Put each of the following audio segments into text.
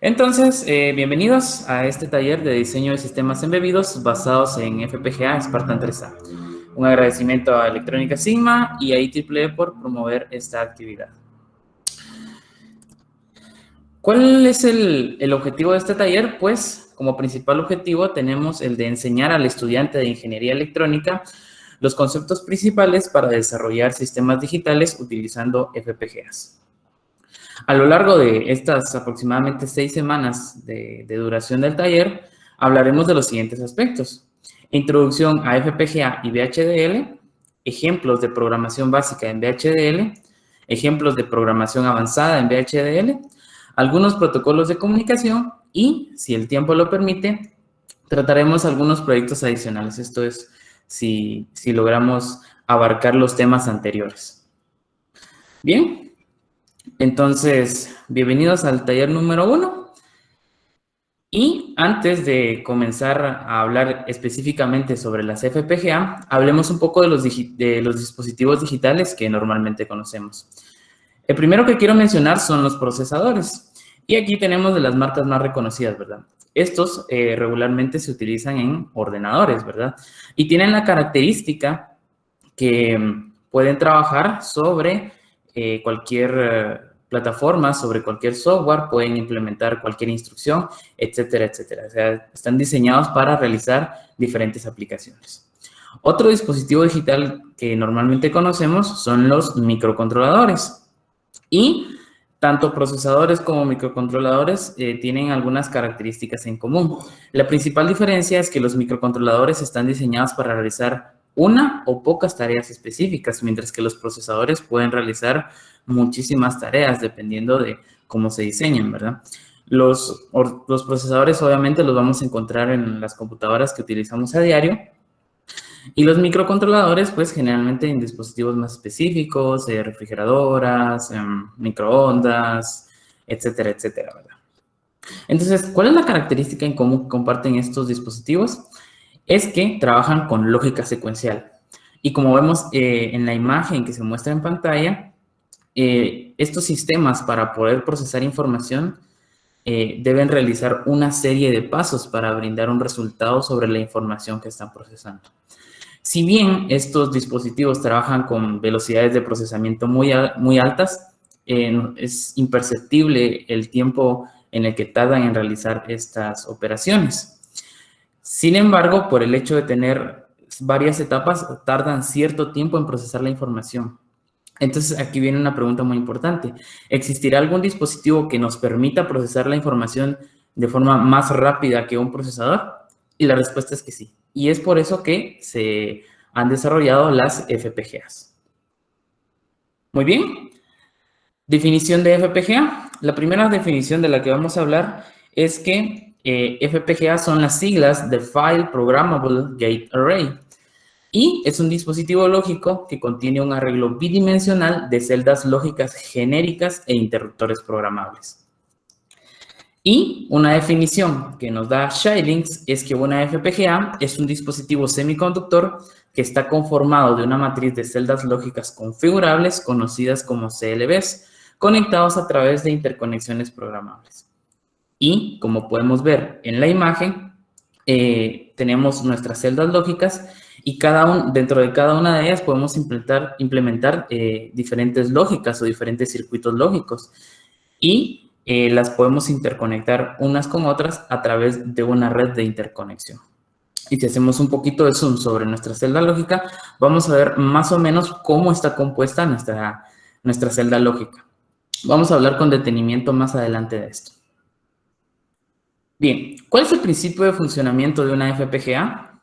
Entonces, bienvenidos a este taller de diseño de sistemas embebidos basados en FPGA Spartan 3A. Un agradecimiento a Electrónica Sigma y a IEEE por promover esta actividad. ¿Cuál es el objetivo de este taller? Pues, como principal objetivo tenemos el de enseñar al estudiante de Ingeniería Electrónica los conceptos principales para desarrollar sistemas digitales utilizando FPGAs. A lo largo de estas aproximadamente 6 semanas de duración del taller, hablaremos de los siguientes aspectos: introducción a FPGA y VHDL, ejemplos de programación básica en VHDL, ejemplos de programación avanzada en VHDL, algunos protocolos de comunicación y, si el tiempo lo permite, trataremos algunos proyectos adicionales. Esto es, si logramos abarcar los temas anteriores. Bien, entonces, bienvenidos al taller número 1. Y antes de comenzar a hablar específicamente sobre las FPGA, hablemos un poco de los dispositivos digitales que normalmente conocemos. El primero que quiero mencionar son los procesadores. Y aquí tenemos de las marcas más reconocidas, ¿verdad? Estos regularmente se utilizan en ordenadores, ¿verdad? Y tienen la característica que pueden trabajar sobre cualquier plataforma, sobre cualquier software, pueden implementar cualquier instrucción, etcétera, etcétera. O sea, están diseñados para realizar diferentes aplicaciones. Otro dispositivo digital que normalmente conocemos son los microcontroladores. Y tanto procesadores como microcontroladores tienen algunas características en común. La principal diferencia es que los microcontroladores están diseñados para realizar una o pocas tareas específicas, mientras que los procesadores pueden realizar muchísimas tareas dependiendo de cómo se diseñan, ¿verdad? Los procesadores obviamente los vamos a encontrar en las computadoras que utilizamos a diario, y los microcontroladores, pues generalmente en dispositivos más específicos, refrigeradoras, microondas, etcétera, etcétera, ¿verdad? Entonces, ¿cuál es la característica en común que comparten estos dispositivos? Es que trabajan con lógica secuencial. Y como vemos en la imagen que se muestra en pantalla, estos sistemas, para poder procesar información, deben realizar una serie de pasos para brindar un resultado sobre la información que están procesando. Si bien estos dispositivos trabajan con velocidades de procesamiento muy altas, es imperceptible el tiempo en el que tardan en realizar estas operaciones. Sin embargo, por el hecho de tener varias etapas, tardan cierto tiempo en procesar la información. Entonces, aquí viene una pregunta muy importante. ¿Existirá algún dispositivo que nos permita procesar la información de forma más rápida que un procesador? Y la respuesta es que sí. Y es por eso que se han desarrollado las FPGAs. Muy bien. Definición de FPGA. La primera definición de la que vamos a hablar es que FPGA son las siglas de File Programmable Gate Array. Y es un dispositivo lógico que contiene un arreglo bidimensional de celdas lógicas genéricas e interruptores programables. Y una definición que nos da Xilinx es que una FPGA es un dispositivo semiconductor que está conformado de una matriz de celdas lógicas configurables conocidas como CLBs, conectados a través de interconexiones programables. Y como podemos ver en la imagen, tenemos nuestras celdas lógicas y dentro de cada una de ellas podemos implementar diferentes lógicas o diferentes circuitos lógicos. Y las podemos interconectar unas con otras a través de una red de interconexión. Y si hacemos un poquito de zoom sobre nuestra celda lógica, vamos a ver más o menos cómo está compuesta nuestra celda lógica. Vamos a hablar con detenimiento más adelante de esto. Bien, ¿cuál es el principio de funcionamiento de una FPGA?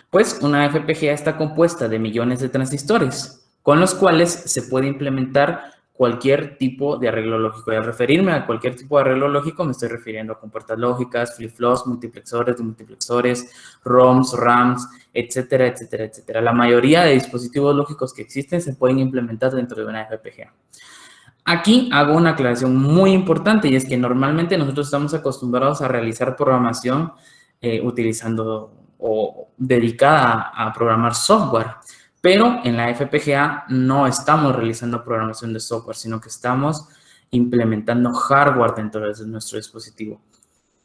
Pues una FPGA está compuesta de millones de transistores, con los cuales se puede implementar cualquier tipo de arreglo lógico. Y al referirme a cualquier tipo de arreglo lógico, me estoy refiriendo a compuertas lógicas, flip-flops, multiplexores, demultiplexores, ROMs, RAMs, etcétera, etcétera, etcétera. La mayoría de dispositivos lógicos que existen se pueden implementar dentro de una FPGA. Aquí hago una aclaración muy importante, y es que normalmente nosotros estamos acostumbrados a realizar programación utilizando o dedicada a programar software. Pero en la FPGA no estamos realizando programación de software, sino que estamos implementando hardware dentro de nuestro dispositivo.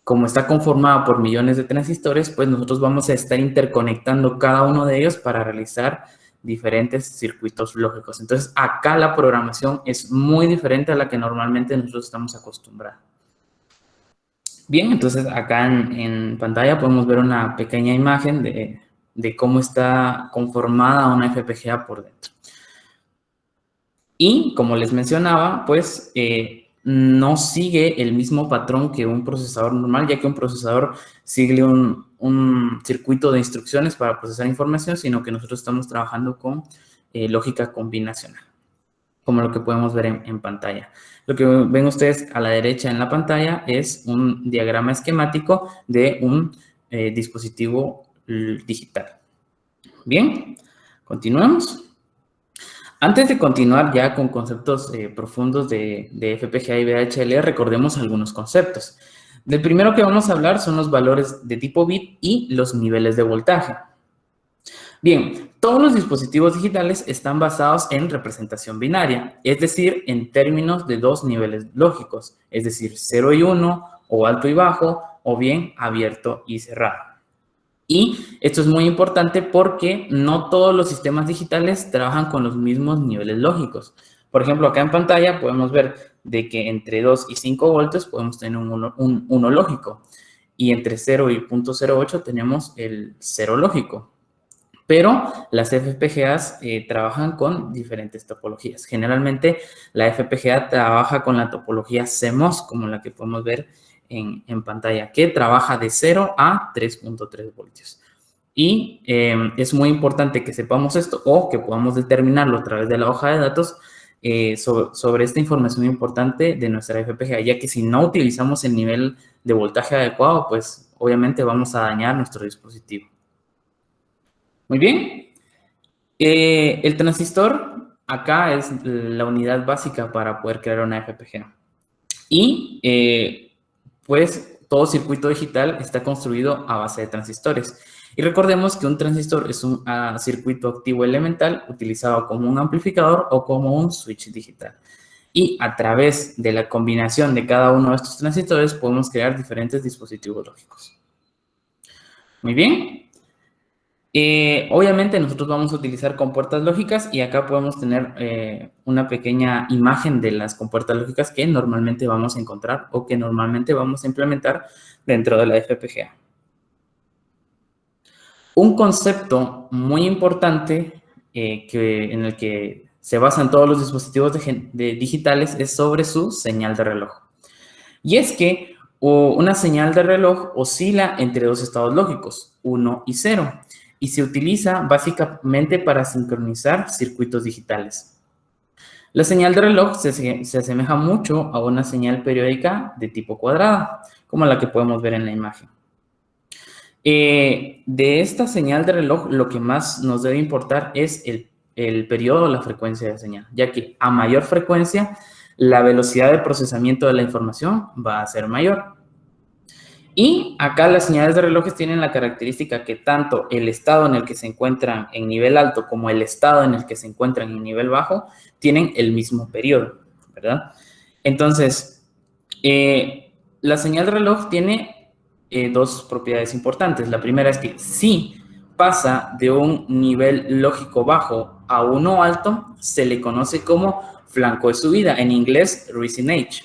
Como está conformada por millones de transistores, pues nosotros vamos a estar interconectando cada uno de ellos para realizar diferentes circuitos lógicos. Entonces, acá la programación es muy diferente a la que normalmente nosotros estamos acostumbrados. Bien, entonces acá en pantalla podemos ver una pequeña imagen de cómo está conformada una FPGA por dentro. Y como les mencionaba, pues no sigue el mismo patrón que un procesador normal, ya que un procesador sigue un circuito de instrucciones para procesar información, sino que nosotros estamos trabajando con lógica combinacional, como lo que podemos ver en pantalla. Lo que ven ustedes a la derecha en la pantalla es un diagrama esquemático de un dispositivo digital. Bien, continuemos. Antes de continuar ya con conceptos profundos de FPGA y VHDL, recordemos algunos conceptos. Del primero que vamos a hablar son los valores de tipo bit y los niveles de voltaje. Bien, todos los dispositivos digitales están basados en representación binaria, es decir, en términos de dos niveles lógicos, es decir, 0 y 1, o alto y bajo, o bien abierto y cerrado. Y esto es muy importante porque no todos los sistemas digitales trabajan con los mismos niveles lógicos. Por ejemplo, acá en pantalla podemos ver de que entre 2 y 5 voltios podemos tener un 1 lógico. Y entre 0 y 0.08 tenemos el 0 lógico. Pero las FPGAs trabajan con diferentes topologías. Generalmente la FPGA trabaja con la topología CMOS, como la que podemos ver en pantalla, que trabaja de 0 a 3.3 voltios. Y es muy importante que sepamos esto o que podamos determinarlo a través de la hoja de datos sobre esta información importante de nuestra FPGA, ya que si no utilizamos el nivel de voltaje adecuado, pues obviamente vamos a dañar nuestro dispositivo. Muy bien. El transistor acá es la unidad básica para poder crear una FPGA. Y pues todo circuito digital está construido a base de transistores. Y recordemos que un transistor es un circuito activo elemental utilizado como un amplificador o como un switch digital. Y a través de la combinación de cada uno de estos transistores podemos crear diferentes dispositivos lógicos. Muy bien. Obviamente nosotros vamos a utilizar compuertas lógicas y acá podemos tener una pequeña imagen de las compuertas lógicas que normalmente vamos a encontrar o que normalmente vamos a implementar dentro de la FPGA. Un concepto muy importante en el que se basan todos los dispositivos digitales es sobre su señal de reloj. Y es que una señal de reloj oscila entre dos estados lógicos, 1 y 0. Y se utiliza básicamente para sincronizar circuitos digitales. La señal de reloj se asemeja mucho a una señal periódica de tipo cuadrada, como la que podemos ver en la imagen. De esta señal de reloj, lo que más nos debe importar es el periodo o la frecuencia de señal, ya que a mayor frecuencia, la velocidad de procesamiento de la información va a ser mayor. Y acá las señales de relojes tienen la característica que tanto el estado en el que se encuentran en nivel alto como el estado en el que se encuentran en nivel bajo tienen el mismo periodo, ¿verdad? Entonces, la señal de reloj tiene dos propiedades importantes. La primera es que si pasa de un nivel lógico bajo a uno alto, se le conoce como flanco de subida, en inglés, rising edge.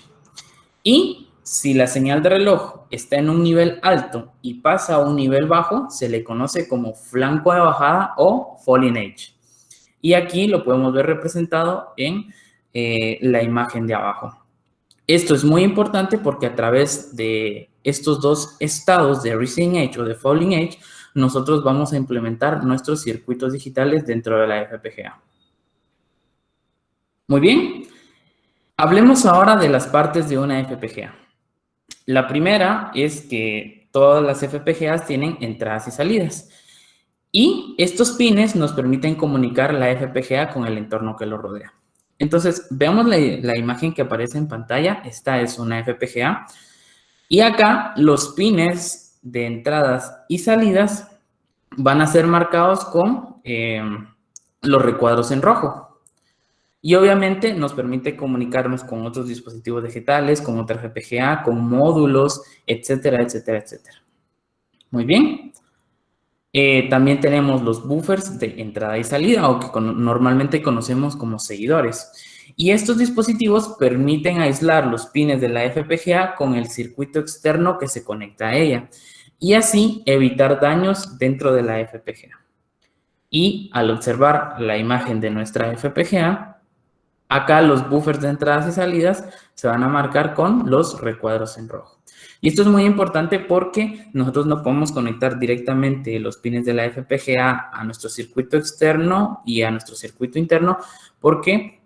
Y si la señal de reloj está en un nivel alto y pasa a un nivel bajo, se le conoce como flanco de bajada o falling edge. Y aquí lo podemos ver representado en la imagen de abajo. Esto es muy importante porque a través de estos dos estados de rising edge o de falling edge, nosotros vamos a implementar nuestros circuitos digitales dentro de la FPGA. Muy bien. Hablemos ahora de las partes de una FPGA. La primera es que todas las FPGAs tienen entradas y salidas. Y estos pines nos permiten comunicar la FPGA con el entorno que lo rodea. Entonces, veamos la imagen que aparece en pantalla. Esta es una FPGA. Y acá los pines de entradas y salidas van a ser marcados con los recuadros en rojo. Y obviamente nos permite comunicarnos con otros dispositivos digitales, con otra FPGA, con módulos, etcétera, etcétera, etcétera. Muy bien. También tenemos los buffers de entrada y salida, o que normalmente conocemos como seguidores. Y estos dispositivos permiten aislar los pines de la FPGA con el circuito externo que se conecta a ella, y así evitar daños dentro de la FPGA. Y al observar la imagen de nuestra FPGA, acá los buffers de entradas y salidas se van a marcar con los recuadros en rojo. Y esto es muy importante porque nosotros no podemos conectar directamente los pines de la FPGA a nuestro circuito externo y a nuestro circuito interno, porque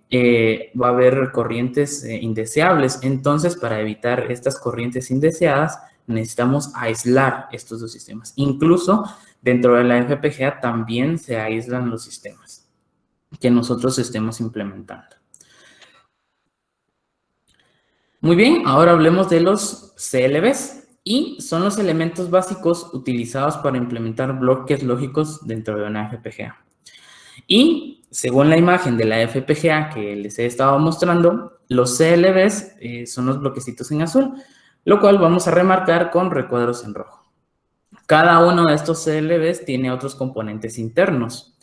va a haber corrientes indeseables. Entonces, para evitar estas corrientes indeseadas, necesitamos aislar estos dos sistemas. Incluso dentro de la FPGA también se aíslan los sistemas que nosotros estemos implementando. Muy bien, ahora hablemos de los CLBs, y son los elementos básicos utilizados para implementar bloques lógicos dentro de una FPGA. Y según la imagen de la FPGA que les he estado mostrando, los CLBs son los bloquecitos en azul, lo cual vamos a remarcar con recuadros en rojo. Cada uno de estos CLBs tiene otros componentes internos,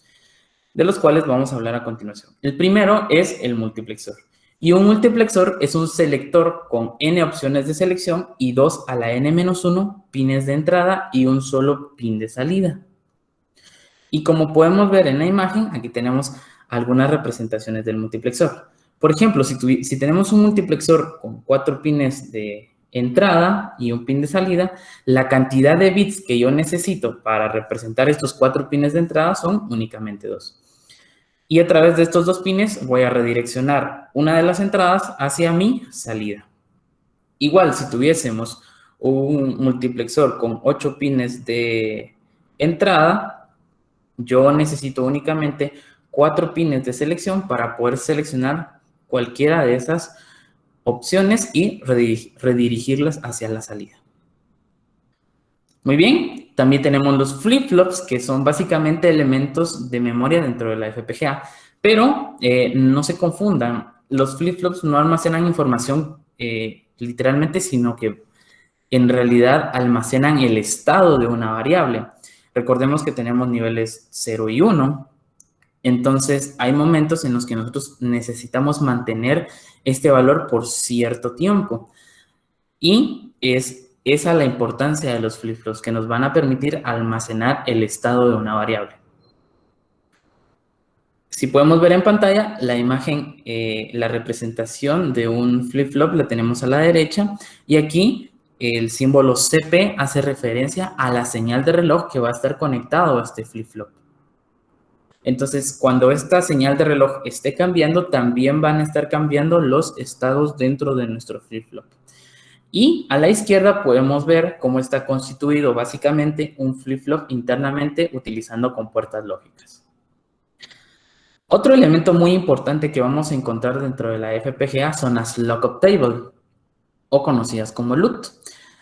de los cuales vamos a hablar a continuación. El primero es el multiplexor. Y un multiplexor es un selector con n opciones de selección y 2 a la n-1 pines de entrada y un solo pin de salida. Y como podemos ver en la imagen, aquí tenemos algunas representaciones del multiplexor. Por ejemplo, si tenemos un multiplexor con 4 pines de entrada y un pin de salida, la cantidad de bits que yo necesito para representar estos 4 pines de entrada son únicamente 2. Y a través de estos 2 pines voy a redireccionar una de las entradas hacia mi salida. Igual, si tuviésemos un multiplexor con 8 pines de entrada, yo necesito únicamente 4 pines de selección para poder seleccionar cualquiera de esas opciones y redirigirlas hacia la salida. Muy bien, también tenemos los flip-flops, que son básicamente elementos de memoria dentro de la FPGA, pero no se confundan, los flip-flops no almacenan información literalmente, sino que en realidad almacenan el estado de una variable. Recordemos que tenemos niveles 0 y 1, entonces hay momentos en los que nosotros necesitamos mantener este valor por cierto tiempo, y es esa la importancia de los flip-flops, que nos van a permitir almacenar el estado de una variable. Si podemos ver en pantalla, la imagen, la representación de un flip-flop la tenemos a la derecha, y aquí el símbolo CP hace referencia a la señal de reloj que va a estar conectado a este flip-flop. Entonces, cuando esta señal de reloj esté cambiando, también van a estar cambiando los estados dentro de nuestro flip-flop. Y a la izquierda podemos ver cómo está constituido básicamente un flip-flop internamente utilizando compuertas lógicas. Otro elemento muy importante que vamos a encontrar dentro de la FPGA son las lookup table, o conocidas como LUT.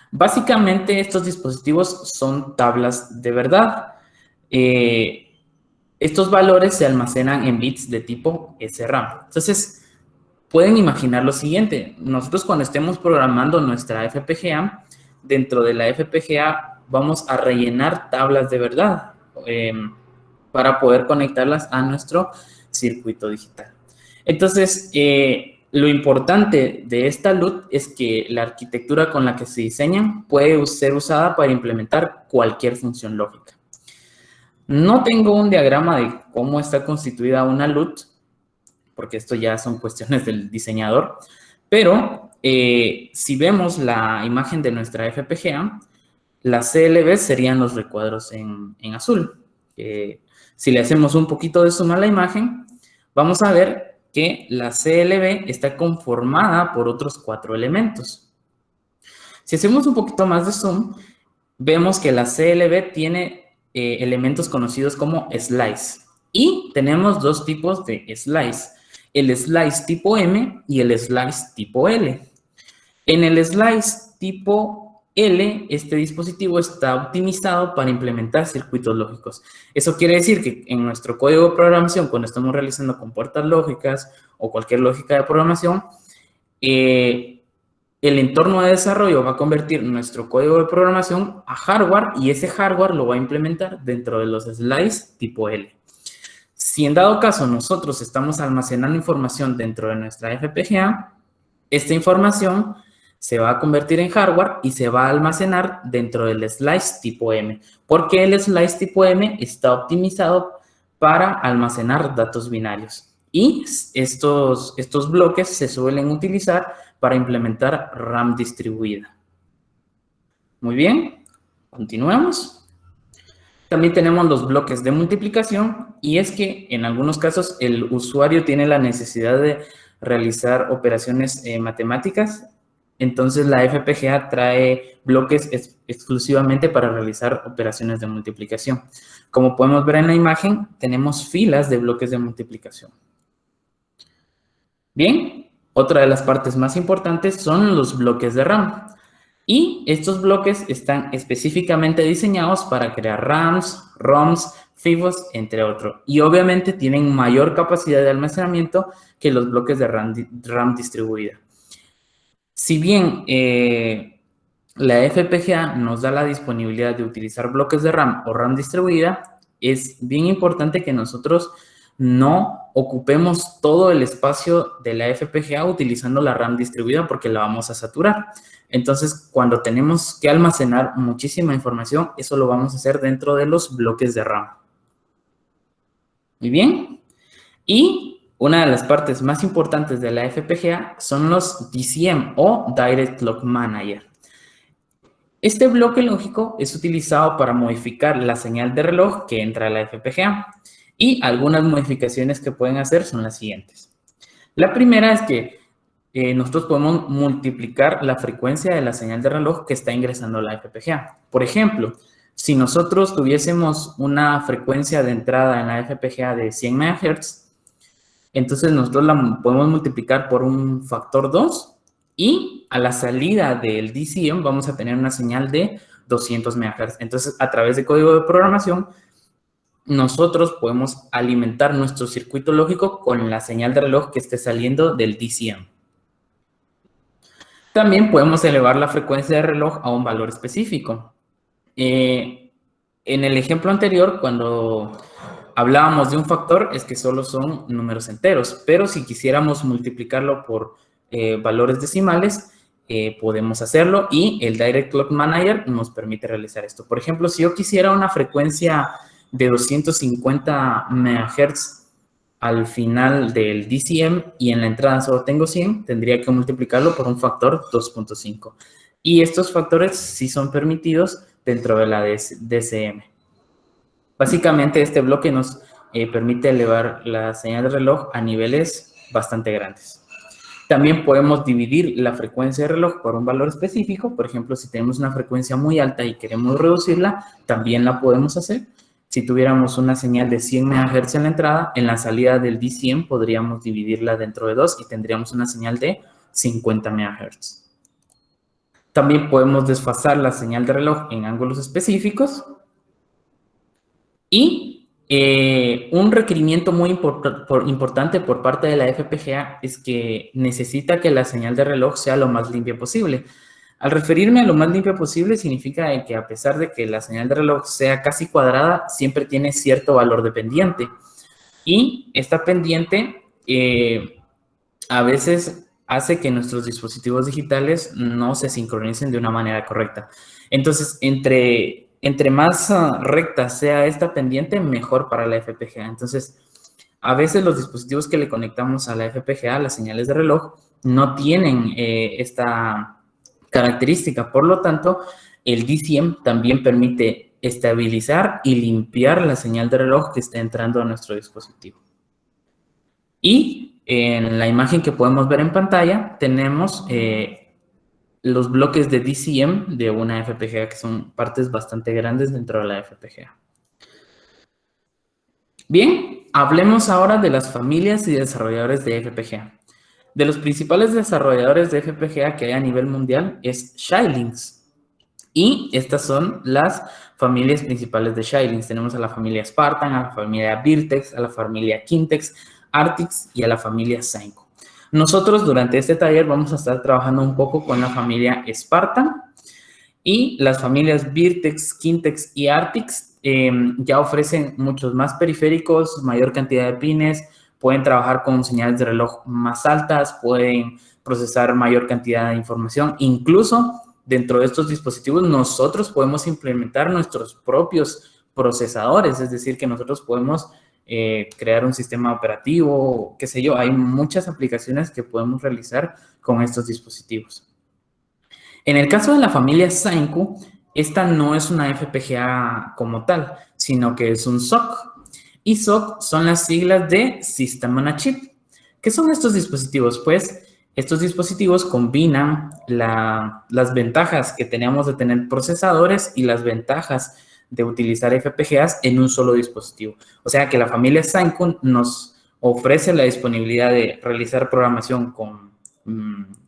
Básicamente estos dispositivos son tablas de verdad. Estos valores se almacenan en bits de tipo SRAM. Entonces, pueden imaginar lo siguiente: nosotros cuando estemos programando nuestra FPGA, dentro de la FPGA vamos a rellenar tablas de verdad para poder conectarlas a nuestro circuito digital. Entonces, lo importante de esta LUT es que la arquitectura con la que se diseñan puede ser usada para implementar cualquier función lógica. No tengo un diagrama de cómo está constituida una LUT, porque esto ya son cuestiones del diseñador, pero si vemos la imagen de nuestra FPGA, las CLB serían los recuadros en azul. Si le hacemos un poquito de zoom a la imagen, vamos a ver que la CLB está conformada por otros 4 elementos. Si hacemos un poquito más de zoom, vemos que la CLB tiene elementos conocidos como slice, y tenemos 2 tipos de slice: el slice tipo M y el slice tipo L. En el slice tipo L, este dispositivo está optimizado para implementar circuitos lógicos. Eso quiere decir que en nuestro código de programación, cuando estamos realizando compuertas lógicas o cualquier lógica de programación, el entorno de desarrollo va a convertir nuestro código de programación a hardware y ese hardware lo va a implementar dentro de los slices tipo L. Si en dado caso nosotros estamos almacenando información dentro de nuestra FPGA, esta información se va a convertir en hardware y se va a almacenar dentro del slice tipo M, porque el slice tipo M está optimizado para almacenar datos binarios. Y estos bloques se suelen utilizar para implementar RAM distribuida. Muy bien, continuemos. También tenemos los bloques de multiplicación y es que en algunos casos el usuario tiene la necesidad de realizar operaciones matemáticas. Entonces la FPGA trae bloques exclusivamente para realizar operaciones de multiplicación. Como podemos ver en la imagen, tenemos filas de bloques de multiplicación. Bien, otra de las partes más importantes son los bloques de RAM. Y estos bloques están específicamente diseñados para crear RAMs, ROMs, FIFOs, entre otros. Y obviamente tienen mayor capacidad de almacenamiento que los bloques de RAM distribuida. Si bien la FPGA nos da la disponibilidad de utilizar bloques de RAM o RAM distribuida, es bien importante que nosotros no ocupemos todo el espacio de la FPGA utilizando la RAM distribuida porque la vamos a saturar. Entonces, cuando tenemos que almacenar muchísima información, eso lo vamos a hacer dentro de los bloques de RAM. Muy bien. Y una de las partes más importantes de la FPGA son los DCM o Direct Clock Manager. Este bloque lógico es utilizado para modificar la señal de reloj que entra a la FPGA. Y algunas modificaciones que pueden hacer son las siguientes. La primera es que nosotros podemos multiplicar la frecuencia de la señal de reloj que está ingresando a la FPGA. Por ejemplo, si nosotros tuviésemos una frecuencia de entrada en la FPGA de 100 MHz, entonces nosotros la podemos multiplicar por un factor 2 y a la salida del DCM vamos a tener una señal de 200 MHz. Entonces, a través de código de programación, nosotros podemos alimentar nuestro circuito lógico con la señal de reloj que esté saliendo del DCM. También podemos elevar la frecuencia de reloj a un valor específico. En el ejemplo anterior, cuando hablábamos de un factor, es que solo son números enteros, pero si quisiéramos multiplicarlo por valores decimales, podemos hacerlo y el Direct Clock Manager nos permite realizar esto. Por ejemplo, si yo quisiera una frecuencia de 250 MHz al final del DCM y en la entrada solo tengo 100, tendría que multiplicarlo por un factor 2.5. Y estos factores sí son permitidos dentro de la DCM. Básicamente, este bloque nos permite elevar la señal de reloj a niveles bastante grandes. También podemos dividir la frecuencia de reloj por un valor específico. Por ejemplo, si tenemos una frecuencia muy alta y queremos reducirla, también la podemos hacer. Si tuviéramos una señal de 100 MHz en la entrada, en la salida del DCM podríamos dividirla dentro de 2 y tendríamos una señal de 50 MHz. También podemos desfasar la señal de reloj en ángulos específicos. Y un requerimiento muy importante por parte de la FPGA es que necesita que la señal de reloj sea lo más limpia posible. Al referirme a lo más limpia posible, significa que a pesar de que la señal de reloj sea casi cuadrada, siempre tiene cierto valor de pendiente. Y esta pendiente a veces hace que nuestros dispositivos digitales no se sincronicen de una manera correcta. Entonces, entre más recta sea esta pendiente, mejor para la FPGA. Entonces, a veces los dispositivos que le conectamos a la FPGA, las señales de reloj, no tienen esta característica. Por lo tanto, el DCM también permite estabilizar y limpiar la señal de reloj que está entrando a nuestro dispositivo. Y en la imagen que podemos ver en pantalla, tenemos los bloques de DCM de una FPGA, que son partes bastante grandes dentro de la FPGA. Bien, hablemos ahora de las familias y desarrolladores de FPGA. De los principales desarrolladores de FPGA que hay a nivel mundial es Xilinx. Y estas son las familias principales de Xilinx. Tenemos a la familia Spartan, a la familia Virtex, a la familia Kintex, Artix y a la familia Saenco. Nosotros durante este taller vamos a estar trabajando un poco con la familia Spartan y las familias Virtex, Kintex y Artix ya ofrecen muchos más periféricos, mayor cantidad de pines, pueden trabajar con señales de reloj más altas, pueden procesar mayor cantidad de información. Incluso dentro de estos dispositivos nosotros podemos implementar nuestros propios procesadores, es decir, que nosotros podemos crear un sistema operativo, qué sé yo, hay muchas aplicaciones que podemos realizar con estos dispositivos. En el caso de la familia Saenco, esta no es una FPGA como tal, sino que es un SoC. Y SoC son las siglas de System on a Chip. ¿Qué son estos dispositivos? Pues estos dispositivos combinan las ventajas que tenemos de tener procesadores y las ventajas de utilizar FPGAs en un solo dispositivo. O sea que la familia Saenco nos ofrece la disponibilidad de realizar programación con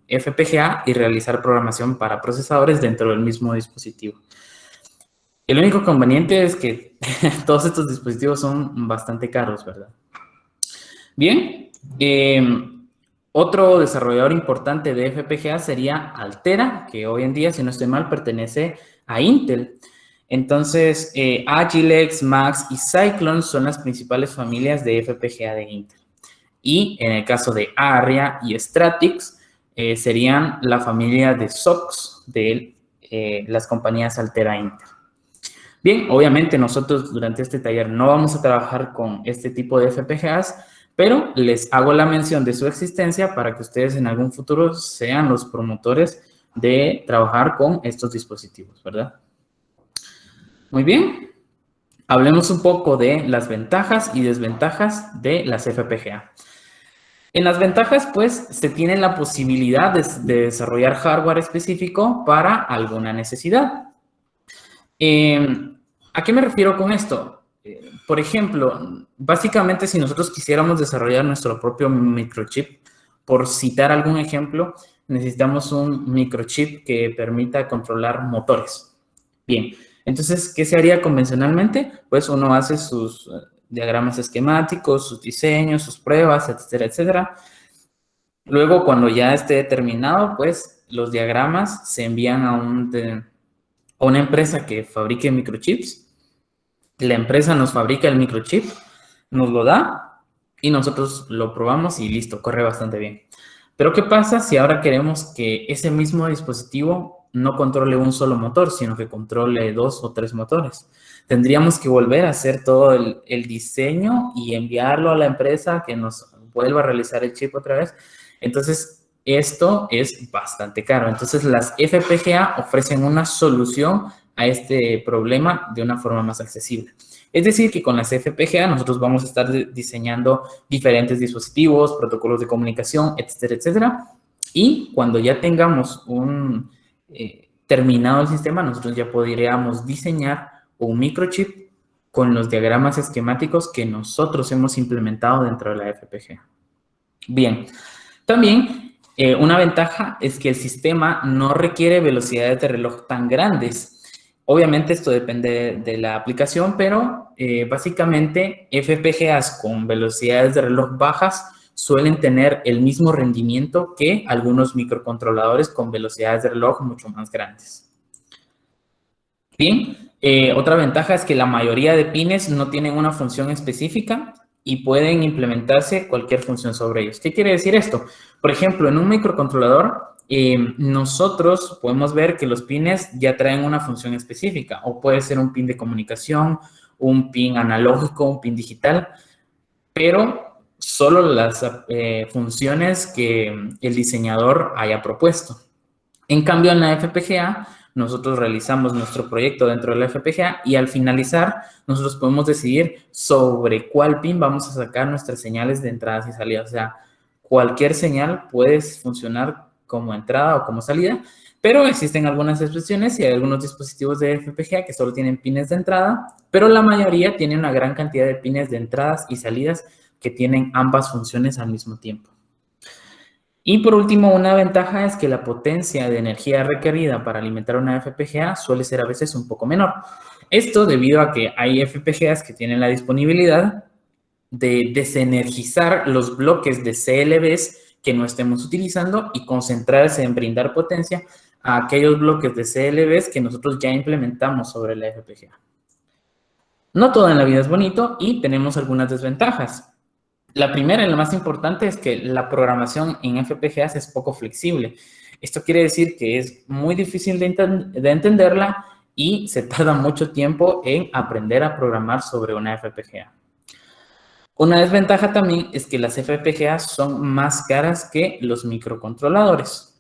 FPGA y realizar programación para procesadores dentro del mismo dispositivo. El único inconveniente es que todos estos dispositivos son bastante caros, ¿verdad? Bien, otro desarrollador importante de FPGA sería Altera, que hoy en día, si no estoy mal, pertenece a Intel. Entonces, Agilex, Max y Cyclone son las principales familias de FPGA de Intel. Y en el caso de Arria y Stratix, serían la familia de SoCs de las compañías Altera Intel. Bien, obviamente nosotros durante este taller no vamos a trabajar con este tipo de FPGAs, pero les hago la mención de su existencia para que ustedes en algún futuro sean los promotores de trabajar con estos dispositivos, ¿verdad? Muy bien. Hablemos un poco de las ventajas y desventajas de las FPGA. En las ventajas, pues, se tiene la posibilidad de desarrollar hardware específico para alguna necesidad. ¿A qué me refiero con esto? Por ejemplo, básicamente si nosotros quisiéramos desarrollar nuestro propio microchip, por citar algún ejemplo, necesitamos un microchip que permita controlar motores. Bien, entonces, ¿qué se haría convencionalmente? Pues uno hace sus diagramas esquemáticos, sus diseños, sus pruebas, etcétera, etcétera. Luego, cuando ya esté terminado, pues los diagramas se envían a una empresa que fabrique microchips. La empresa nos fabrica el microchip, nos lo da y nosotros lo probamos y listo, corre bastante bien. Pero ¿qué pasa si ahora queremos que ese mismo dispositivo no controle un solo motor, sino que controle 2 o 3 motores? Tendríamos que volver a hacer todo el diseño y enviarlo a la empresa que nos vuelva a realizar el chip otra vez. Entonces, esto es bastante caro. Entonces, las FPGA ofrecen una solución a este problema de una forma más accesible. Es decir, que con las FPGA nosotros vamos a estar diseñando diferentes dispositivos, protocolos de comunicación, etcétera, etcétera. Y cuando ya tengamos terminado el sistema, nosotros ya podríamos diseñar un microchip con los diagramas esquemáticos que nosotros hemos implementado dentro de la FPGA. Bien, también una ventaja es que el sistema no requiere velocidades de reloj tan grandes. Obviamente esto depende de la aplicación, pero básicamente FPGAs con velocidades de reloj bajas suelen tener el mismo rendimiento que algunos microcontroladores con velocidades de reloj mucho más grandes. Bien, otra ventaja es que la mayoría de pines no tienen una función específica y pueden implementarse cualquier función sobre ellos. ¿Qué quiere decir esto? Por ejemplo, en un microcontrolador, nosotros podemos ver que los pines ya traen una función específica, o puede ser un pin de comunicación, un pin analógico, un pin digital, pero solo las funciones que el diseñador haya propuesto. En cambio, en la FPGA, nosotros realizamos nuestro proyecto dentro de la FPGA y al finalizar, nosotros podemos decidir sobre cuál pin vamos a sacar nuestras señales de entradas y salidas. O sea, cualquier señal puede funcionar como entrada o como salida, pero existen algunas excepciones y hay algunos dispositivos de FPGA que solo tienen pines de entrada, pero la mayoría tienen una gran cantidad de pines de entradas y salidas que tienen ambas funciones al mismo tiempo. Y por último, una ventaja es que la potencia de energía requerida para alimentar una FPGA suele ser a veces un poco menor. Esto debido a que hay FPGAs que tienen la disponibilidad de desenergizar los bloques de CLBs que no estemos utilizando y concentrarse en brindar potencia a aquellos bloques de CLBs que nosotros ya implementamos sobre la FPGA. No todo en la vida es bonito y tenemos algunas desventajas. La primera y la más importante es que la programación en FPGAs es poco flexible. Esto quiere decir que es muy difícil de entenderla y se tarda mucho tiempo en aprender a programar sobre una FPGA. Una desventaja también es que las FPGAs son más caras que los microcontroladores.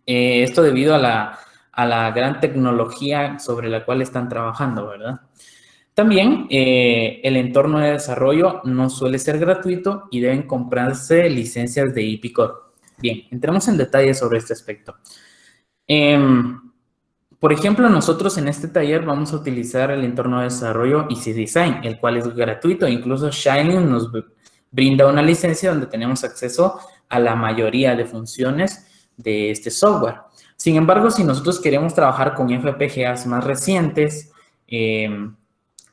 Esto debido a la gran tecnología sobre la cual están trabajando, ¿verdad? También el entorno de desarrollo no suele ser gratuito y deben comprarse licencias de IP Core. Bien, entremos en detalle sobre este aspecto. Por ejemplo, nosotros en este taller vamos a utilizar el entorno de desarrollo Easy Design, el cual es gratuito. Incluso Shining nos brinda una licencia donde tenemos acceso a la mayoría de funciones de este software. Sin embargo, si nosotros queremos trabajar con FPGAs más recientes,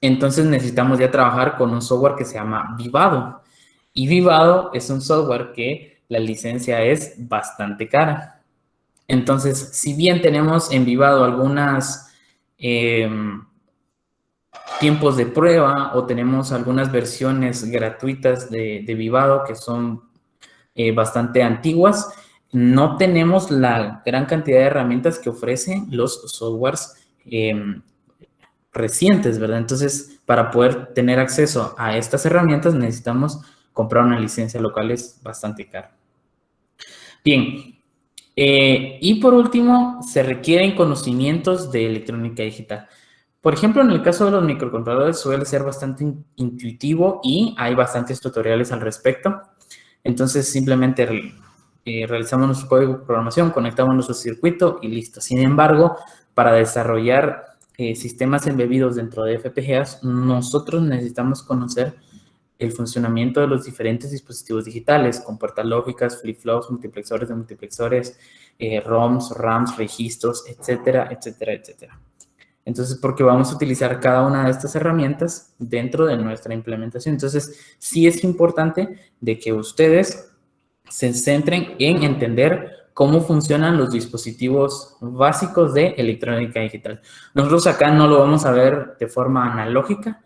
entonces necesitamos ya trabajar con un software que se llama Vivado. Y Vivado es un software que la licencia es bastante cara. Entonces, si bien tenemos en Vivado algunas tiempos de prueba o tenemos algunas versiones gratuitas de Vivado que son bastante antiguas, no tenemos la gran cantidad de herramientas que ofrecen los softwares recientes, ¿verdad? Entonces, para poder tener acceso a estas herramientas necesitamos comprar una licencia, lo cual es bastante caro. Bien, y por último, se requieren conocimientos de electrónica digital. Por ejemplo, en el caso de los microcontroladores suele ser bastante intuitivo y hay bastantes tutoriales al respecto. Entonces, simplemente realizamos nuestro código de programación, conectamos nuestro circuito y listo. Sin embargo, para desarrollar sistemas embebidos dentro de FPGAs, nosotros necesitamos conocer el funcionamiento de los diferentes dispositivos digitales, con puertas lógicas, flip-flops, multiplexores de multiplexores, ROMs, RAMs, registros, etcétera, etcétera, etcétera. Entonces, porque vamos a utilizar cada una de estas herramientas dentro de nuestra implementación. Entonces, sí es importante de que ustedes se centren en entender cómo funcionan los dispositivos básicos de electrónica digital. Nosotros acá no lo vamos a ver de forma analógica,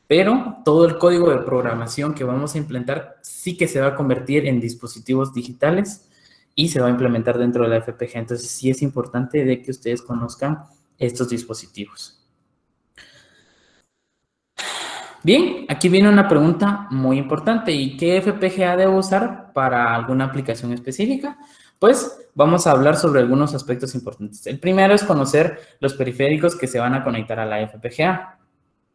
pero todo el código de programación que vamos a implementar sí que se va a convertir en dispositivos digitales y se va a implementar dentro de la FPGA. Entonces, sí es importante de que ustedes conozcan estos dispositivos. Bien, aquí viene una pregunta muy importante. ¿Y qué FPGA debo usar para alguna aplicación específica? Pues vamos a hablar sobre algunos aspectos importantes. El primero es conocer los periféricos que se van a conectar a la FPGA.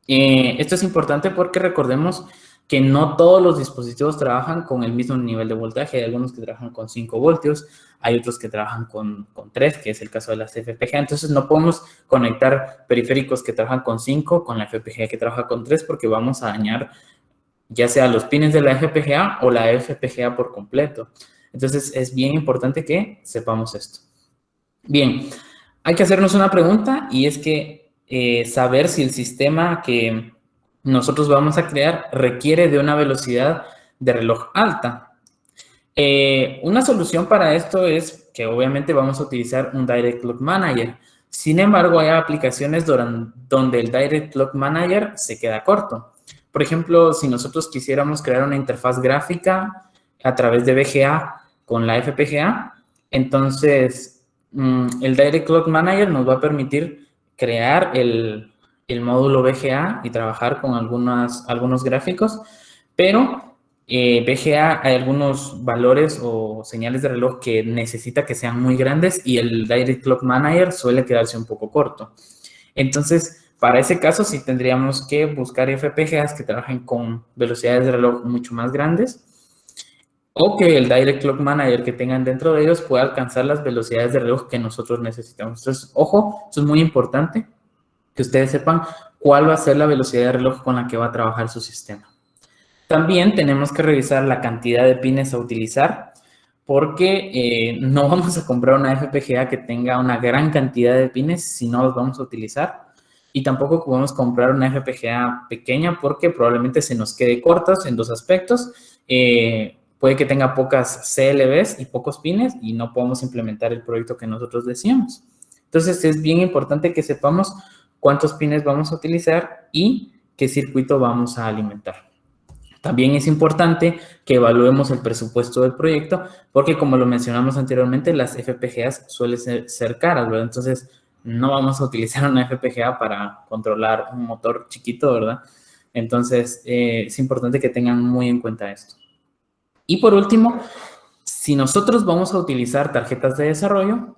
Esto es importante porque recordemos que no todos los dispositivos trabajan con el mismo nivel de voltaje. Hay algunos que trabajan con 5 voltios, hay otros que trabajan con 3, que es el caso de las FPGA. Entonces, no podemos conectar periféricos que trabajan con 5 con la FPGA que trabaja con 3 porque vamos a dañar ya sea los pines de la FPGA o la FPGA por completo. Entonces, es bien importante que sepamos esto. Bien, hay que hacernos una pregunta y es que saber si el sistema que nosotros vamos a crear requiere de una velocidad de reloj alta. Una solución para esto es que obviamente vamos a utilizar un Direct Clock Manager. Sin embargo, hay aplicaciones donde el Direct Clock Manager se queda corto. Por ejemplo, si nosotros quisiéramos crear una interfaz gráfica a través de VGA con la FPGA, entonces el Direct Clock Manager nos va a permitir crear el módulo VGA y trabajar con algunos gráficos, pero VGA hay algunos valores o señales de reloj que necesita que sean muy grandes y el Direct Clock Manager suele quedarse un poco corto. Entonces, para ese caso sí tendríamos que buscar FPGAs que trabajen con velocidades de reloj mucho más grandes o que el Direct Clock Manager que tengan dentro de ellos pueda alcanzar las velocidades de reloj que nosotros necesitamos. Entonces, ojo, eso es muy importante, que ustedes sepan cuál va a ser la velocidad de reloj con la que va a trabajar su sistema. También tenemos que revisar la cantidad de pines a utilizar, porque no vamos a comprar una FPGA que tenga una gran cantidad de pines si no los vamos a utilizar. y tampoco podemos comprar una FPGA pequeña porque probablemente se nos quede cortas en dos aspectos. Puede que tenga pocas CLVs y pocos pines y no podemos implementar el proyecto que nosotros decíamos. Entonces es bien importante que sepamos cuántos pines vamos a utilizar y qué circuito vamos a alimentar. También es importante que evaluemos el presupuesto del proyecto, porque como lo mencionamos anteriormente, las FPGAs suelen ser caras, ¿verdad? Entonces, no vamos a utilizar una FPGA para controlar un motor chiquito, ¿verdad? Entonces, es importante que tengan muy en cuenta esto. Y por último, si nosotros vamos a utilizar tarjetas de desarrollo,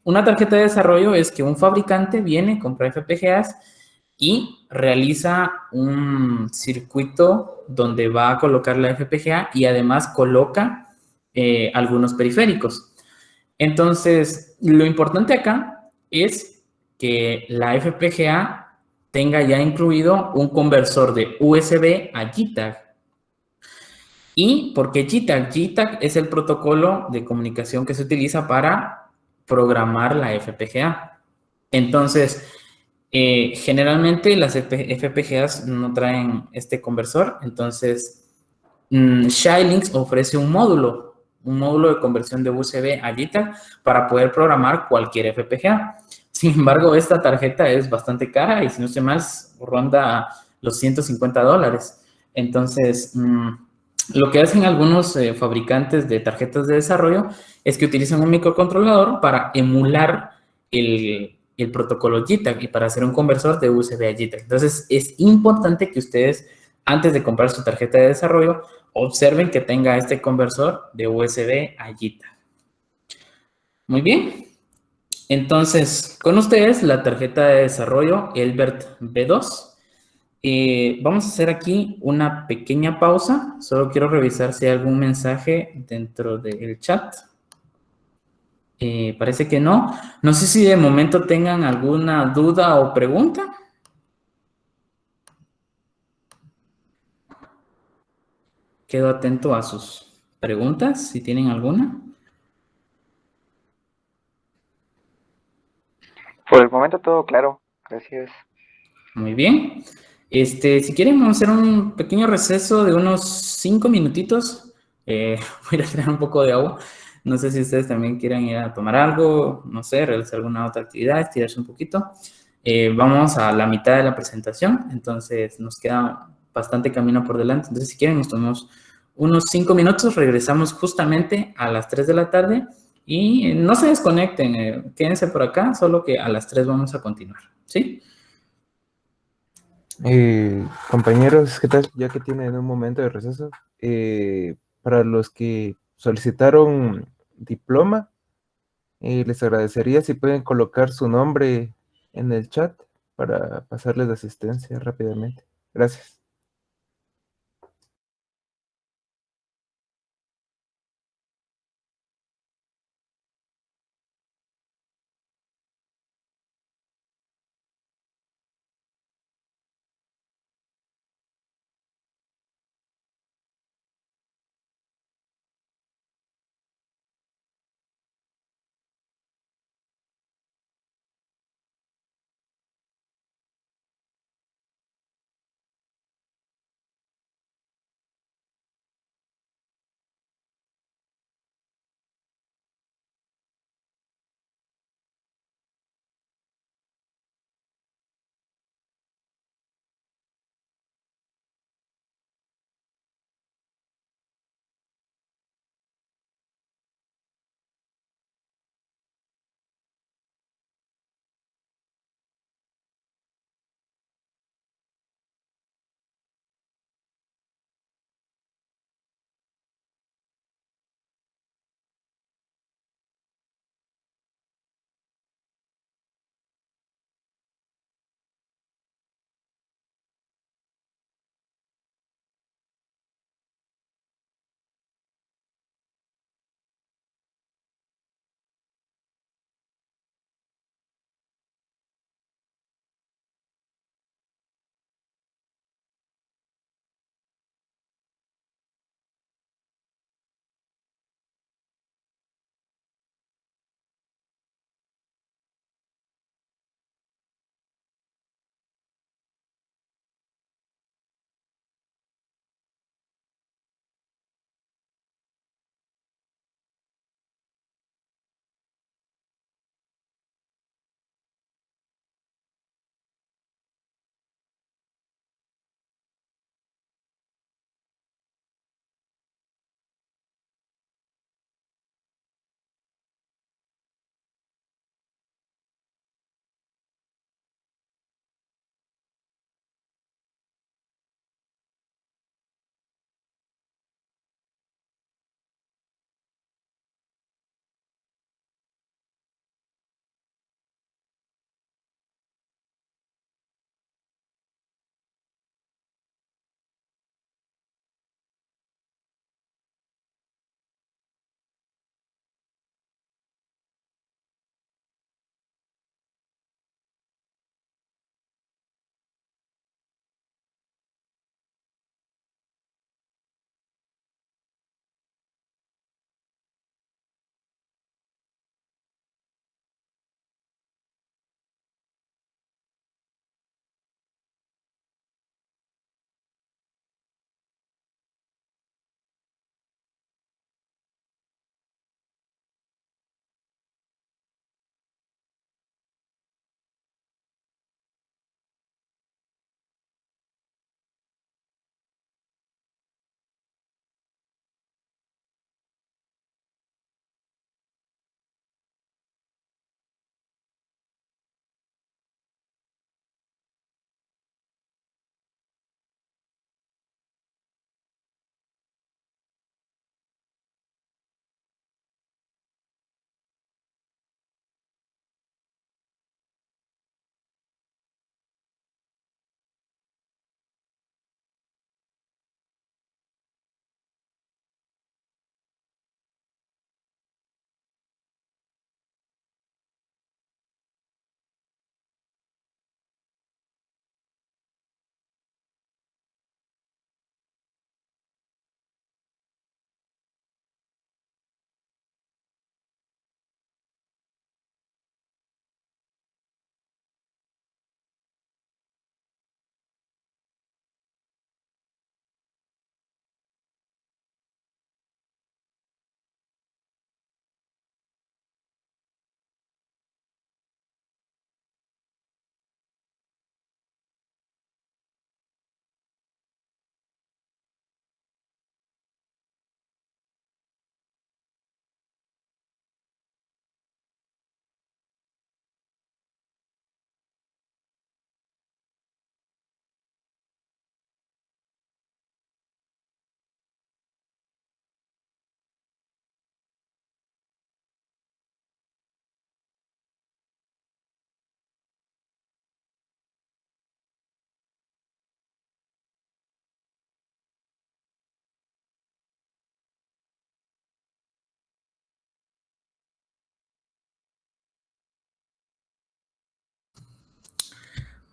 una tarjeta de desarrollo es que un fabricante viene, compra FPGAs y realiza un circuito donde va a colocar la FPGA y además coloca algunos periféricos. Entonces, lo importante acá es que la FPGA tenga ya incluido un conversor de USB a JTAG. ¿Y por qué JTAG? JTAG es el protocolo de comunicación que se utiliza para programar la FPGA. Entonces, generalmente las FPGAs no traen este conversor, entonces Xilinx ofrece un módulo de conversión de USB a JTAG para poder programar cualquier FPGA. Sin embargo, esta tarjeta es bastante cara y si no sé mal, ronda los $150. Entonces, lo que hacen algunos fabricantes de tarjetas de desarrollo es que utilizan un microcontrolador para emular el protocolo JTAG y para hacer un conversor de USB a JTAG. Entonces, es importante que ustedes, antes de comprar su tarjeta de desarrollo, observen que tenga este conversor de USB a JTAG. Muy bien. Entonces, con ustedes la tarjeta de desarrollo Elbert B2. Vamos a hacer aquí una pequeña pausa. Solo quiero revisar si hay algún mensaje dentro del chat. Parece que no. No sé si de momento tengan alguna duda o pregunta. Quedo atento a sus preguntas, si tienen alguna. Por el momento todo claro, gracias. Muy bien. Si quieren, vamos a hacer un pequeño receso de unos 5 minutitos. Voy a ir a tirar un poco de agua. No sé si ustedes también quieren ir a tomar algo, no sé, realizar alguna otra actividad, estirarse un poquito. Vamos a la mitad de la presentación, entonces nos queda bastante camino por delante. Entonces, si quieren, nos tomamos unos 5 minutos, regresamos justamente a las 3 de la tarde y no se desconecten, quédense por acá, solo que a las 3 vamos a continuar, ¿sí? Compañeros, ¿qué tal? Ya que tienen un momento de receso, para los que solicitaron diploma, les agradecería si pueden colocar su nombre en el chat para pasarles de asistencia rápidamente. Gracias.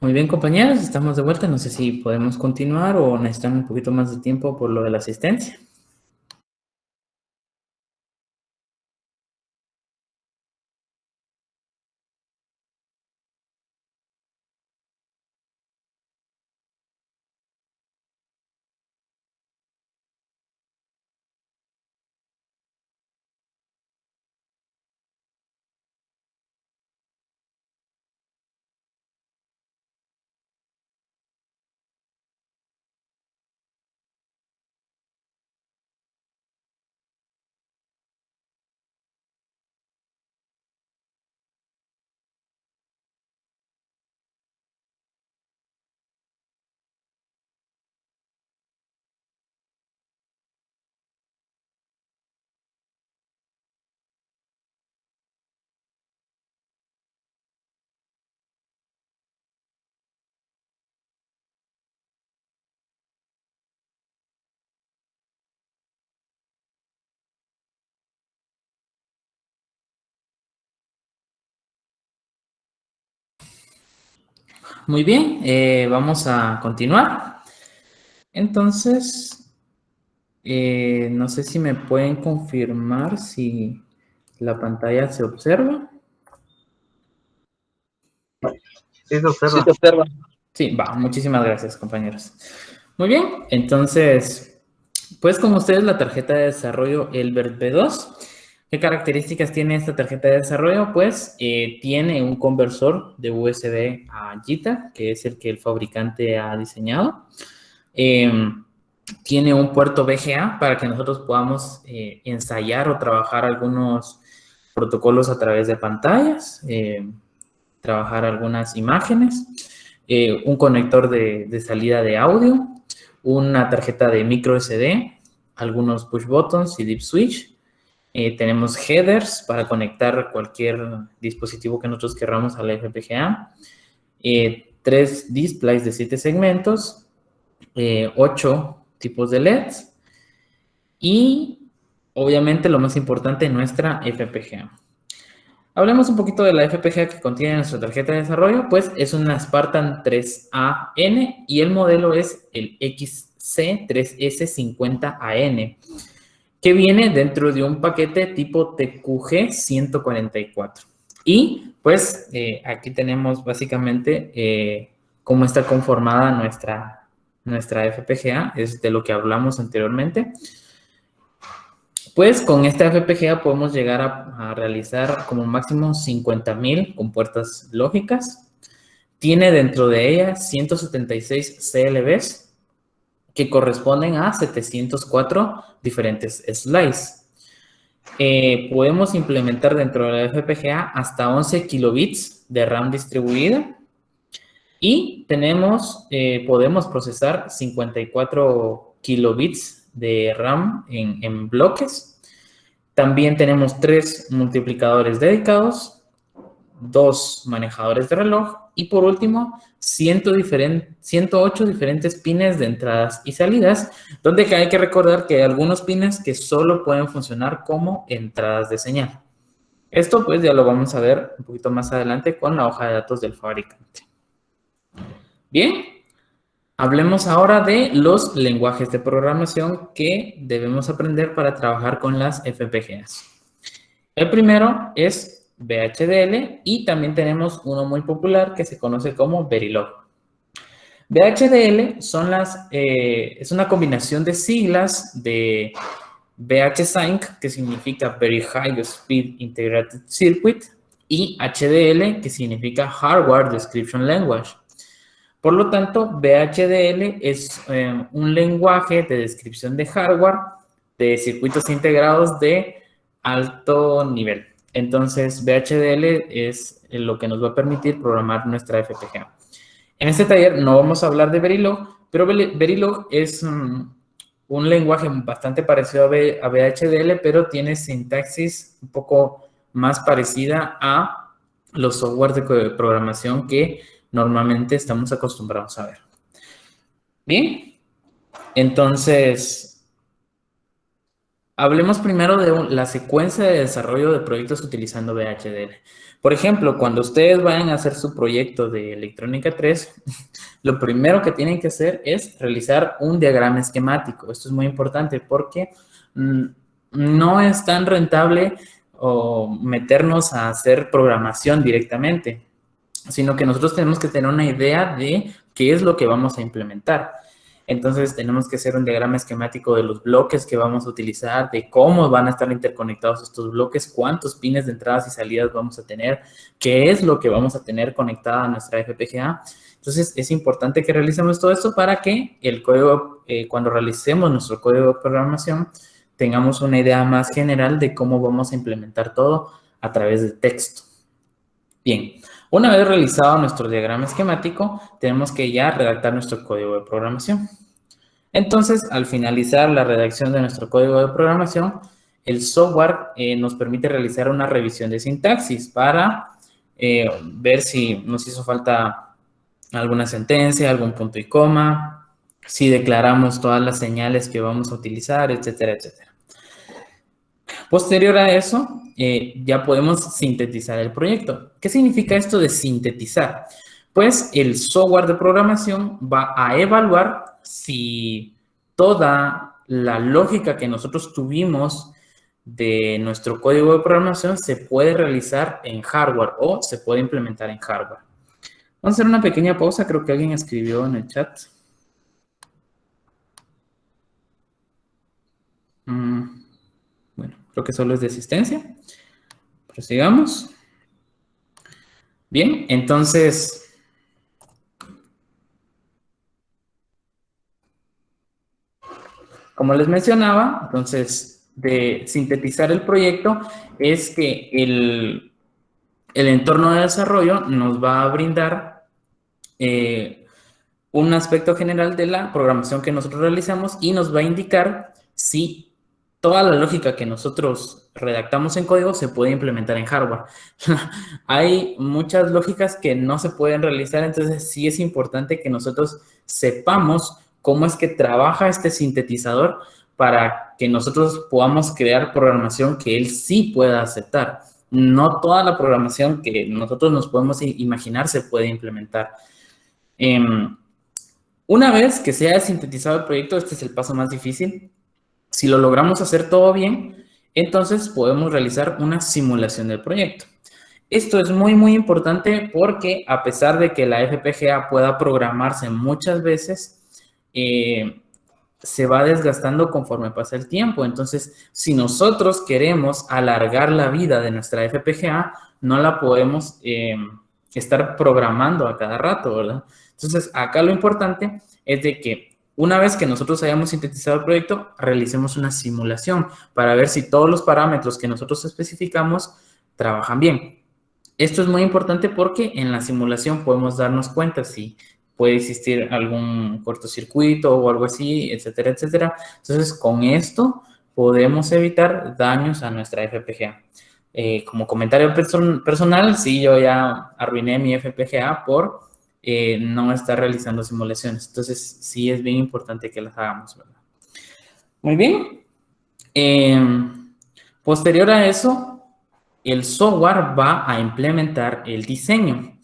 Muy bien, compañeros, estamos de vuelta. No sé si podemos continuar o necesitan un poquito más de tiempo por lo de la asistencia. Muy bien, vamos a continuar. Entonces, no sé si me pueden confirmar si la pantalla se observa. Sí, se observa. Sí, te observa. Sí, va, muchísimas gracias, compañeros. Muy bien, entonces, pues con ustedes la tarjeta de desarrollo Elbert B2. ¿Qué características tiene esta tarjeta de desarrollo? Pues tiene un conversor de USB a JITA, que es el que el fabricante ha diseñado. Tiene un puerto VGA para que nosotros podamos ensayar o trabajar algunos protocolos a través de pantallas, trabajar algunas imágenes, un conector de salida de audio, una tarjeta de micro SD, algunos push buttons y deep switch. Tenemos headers para conectar cualquier dispositivo que nosotros querramos a la FPGA. 3 displays de 7 segmentos, 8 tipos de LEDs y obviamente lo más importante, nuestra FPGA. Hablemos un poquito de la FPGA que contiene nuestra tarjeta de desarrollo, pues es una Spartan 3AN y el modelo es el XC3S50AN, que viene dentro de un paquete tipo TQG 144. Y pues aquí tenemos básicamente cómo está conformada nuestra FPGA, es de lo que hablamos anteriormente. Pues con esta FPGA podemos llegar a realizar como máximo 50,000 compuertas lógicas. Tiene dentro de ella 176 CLBs que corresponden a 704 diferentes slices. Podemos implementar dentro de la FPGA hasta 11 kilobits de RAM distribuida y podemos procesar 54 kilobits de RAM en bloques. También tenemos 3 multiplicadores dedicados, 2 manejadores de reloj y por último 108 diferentes pines de entradas y salidas, donde hay que recordar que hay algunos pines que solo pueden funcionar como entradas de señal. Esto pues ya lo vamos a ver un poquito más adelante con la hoja de datos del fabricante. Bien, hablemos ahora de los lenguajes de programación que debemos aprender para trabajar con las FPGAs. El primero es VHDL y también tenemos uno muy popular que se conoce como Verilog. VHDL es una combinación de siglas de VHSync, que significa Very High Speed Integrated Circuit, y HDL, que significa Hardware Description Language. Por lo tanto, VHDL es un lenguaje de descripción de hardware de circuitos integrados de alto nivel. Entonces, VHDL es lo que nos va a permitir programar nuestra FPGA. En este taller no vamos a hablar de Verilog, pero Verilog es un lenguaje bastante parecido a VHDL, pero tiene sintaxis un poco más parecida a los softwares de programación que normalmente estamos acostumbrados a ver. Bien, entonces, hablemos primero de la secuencia de desarrollo de proyectos utilizando VHDL. Por ejemplo, cuando ustedes vayan a hacer su proyecto de electrónica 3, lo primero que tienen que hacer es realizar un diagrama esquemático. Esto es muy importante porque no es tan rentable o meternos a hacer programación directamente, sino que nosotros tenemos que tener una idea de qué es lo que vamos a implementar. Entonces, tenemos que hacer un diagrama esquemático de los bloques que vamos a utilizar, de cómo van a estar interconectados estos bloques, cuántos pines de entradas y salidas vamos a tener, qué es lo que vamos a tener conectada a nuestra FPGA. Entonces, es importante que realicemos todo esto para que el código, cuando realicemos nuestro código de programación, tengamos una idea más general de cómo vamos a implementar todo a través de texto. Bien, una vez realizado nuestro diagrama esquemático, tenemos que ya redactar nuestro código de programación. Entonces, al finalizar la redacción de nuestro código de programación, el software nos permite realizar una revisión de sintaxis para ver si nos hizo falta alguna sentencia, algún punto y coma, si declaramos todas las señales que vamos a utilizar, etcétera, etcétera. Posterior a eso, ya podemos sintetizar el proyecto. ¿Qué significa esto de sintetizar? Pues el software de programación va a evaluar si toda la lógica que nosotros tuvimos de nuestro código de programación se puede realizar en hardware o se puede implementar en hardware. Vamos a hacer una pequeña pausa, creo que alguien escribió en el chat. Bueno, creo que solo es de asistencia. Prosigamos. Bien, entonces, como les mencionaba, entonces, de sintetizar el proyecto es que el entorno de desarrollo nos va a brindar un aspecto general de la programación que nosotros realizamos y nos va a indicar si toda la lógica que nosotros redactamos en código se puede implementar en hardware. Hay muchas lógicas que no se pueden realizar, entonces sí es importante que nosotros sepamos cómo es que trabaja este sintetizador para que nosotros podamos crear programación que él sí pueda aceptar. No toda la programación que nosotros nos podemos imaginar se puede implementar. Una vez que se haya sintetizado el proyecto, este es el paso más difícil. Si lo logramos hacer todo bien, entonces podemos realizar una simulación del proyecto. Esto es muy, muy importante porque a pesar de que la FPGA pueda programarse muchas veces, se va desgastando conforme pasa el tiempo. Entonces, si nosotros queremos alargar la vida de nuestra FPGA, no la podemos estar programando a cada rato, ¿verdad? Entonces, acá lo importante es de que una vez que nosotros hayamos sintetizado el proyecto, realicemos una simulación para ver si todos los parámetros que nosotros especificamos trabajan bien. Esto es muy importante porque en la simulación podemos darnos cuenta si puede existir algún cortocircuito o algo así, etcétera, etcétera. Entonces, con esto podemos evitar daños a nuestra FPGA. Como comentario personal, sí, yo ya arruiné mi FPGA por no estar realizando simulaciones. Entonces, sí es bien importante que las hagamos, ¿verdad? Muy bien. Posterior a eso, el software va a implementar el diseño.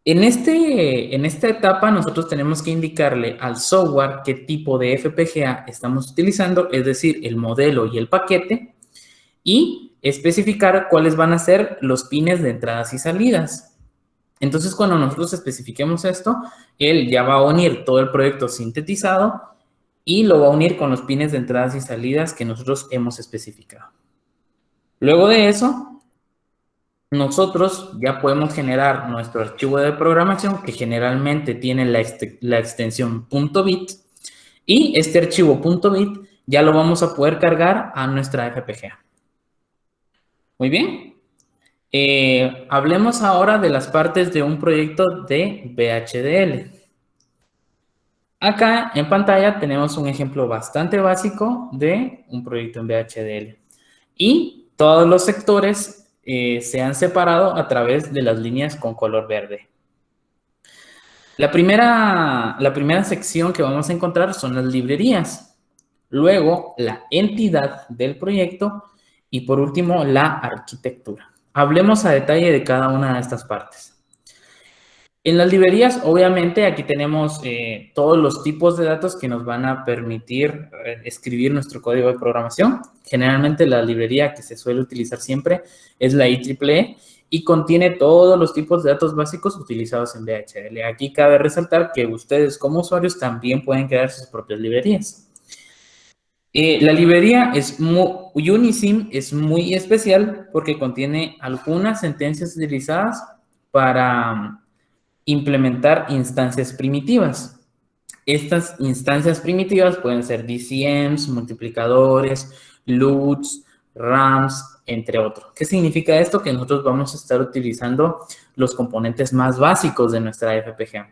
En esta etapa, nosotros tenemos que indicarle al software qué tipo de FPGA estamos utilizando, es decir, el modelo y el paquete, y especificar cuáles van a ser los pines de entradas y salidas. Entonces, cuando nosotros especifiquemos esto, él ya va a unir todo el proyecto sintetizado y lo va a unir con los pines de entradas y salidas que nosotros hemos especificado. Luego de eso, nosotros ya podemos generar nuestro archivo de programación que generalmente tiene la extensión .bit y este archivo .bit ya lo vamos a poder cargar a nuestra FPGA. Muy bien. Hablemos ahora de las partes de un proyecto de VHDL. Acá en pantalla tenemos un ejemplo bastante básico de un proyecto en VHDL. Y todos los sectores se han separado a través de las líneas con color verde. La primera sección que vamos a encontrar son las librerías. luego la entidad del proyecto y por último la arquitectura. Hablemos a detalle de cada una de estas partes. En las librerías, obviamente, aquí tenemos todos los tipos de datos que nos van a permitir escribir nuestro código de programación. Generalmente la librería que se suele utilizar siempre es la IEEE y contiene todos los tipos de datos básicos utilizados en VHDL. Aquí cabe resaltar que ustedes como usuarios también pueden crear sus propias librerías. La librería Unisim es muy especial porque contiene algunas sentencias utilizadas para implementar instancias primitivas. Estas instancias primitivas pueden ser DCMs, multiplicadores, LUTs, RAMs, entre otros. ¿Qué significa esto? Que nosotros vamos a estar utilizando los componentes más básicos de nuestra FPGA.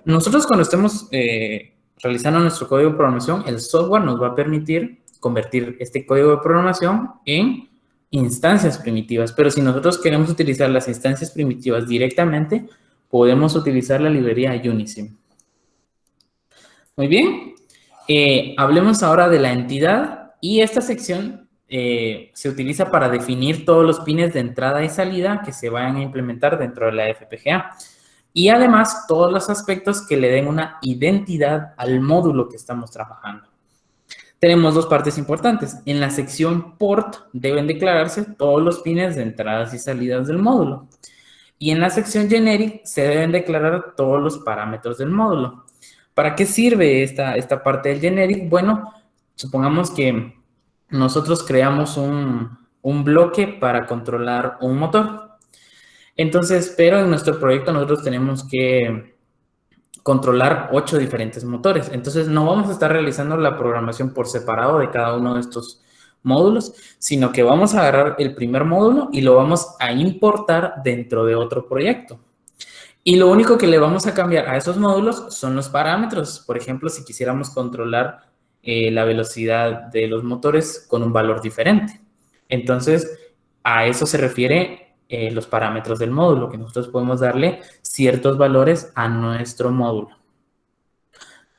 Nosotros cuando estemos realizando nuestro código de programación, el software nos va a permitir convertir este código de programación en instancias primitivas, pero si nosotros queremos utilizar las instancias primitivas directamente, podemos utilizar la librería Unisim. Muy bien. Hablemos ahora de la entidad y esta sección se utiliza para definir todos los pines de entrada y salida que se vayan a implementar dentro de la FPGA. Y además, todos los aspectos que le den una identidad al módulo que estamos trabajando. Tenemos dos partes importantes. En la sección port deben declararse todos los pines de entradas y salidas del módulo. Y en la sección generic se deben declarar todos los parámetros del módulo. ¿Para qué sirve esta parte del generic? Bueno, supongamos que nosotros creamos un bloque para controlar un motor. Entonces, pero en nuestro proyecto nosotros tenemos que controlar 8 diferentes motores. Entonces, no vamos a estar realizando la programación por separado de cada uno de estos módulos, sino que vamos a agarrar el primer módulo y lo vamos a importar dentro de otro proyecto. Y lo único que le vamos a cambiar a esos módulos son los parámetros. Por ejemplo, si quisiéramos controlar la velocidad de los motores con un valor diferente. Entonces, a eso se refiere los parámetros del módulo, que nosotros podemos darle ciertos valores a nuestro módulo.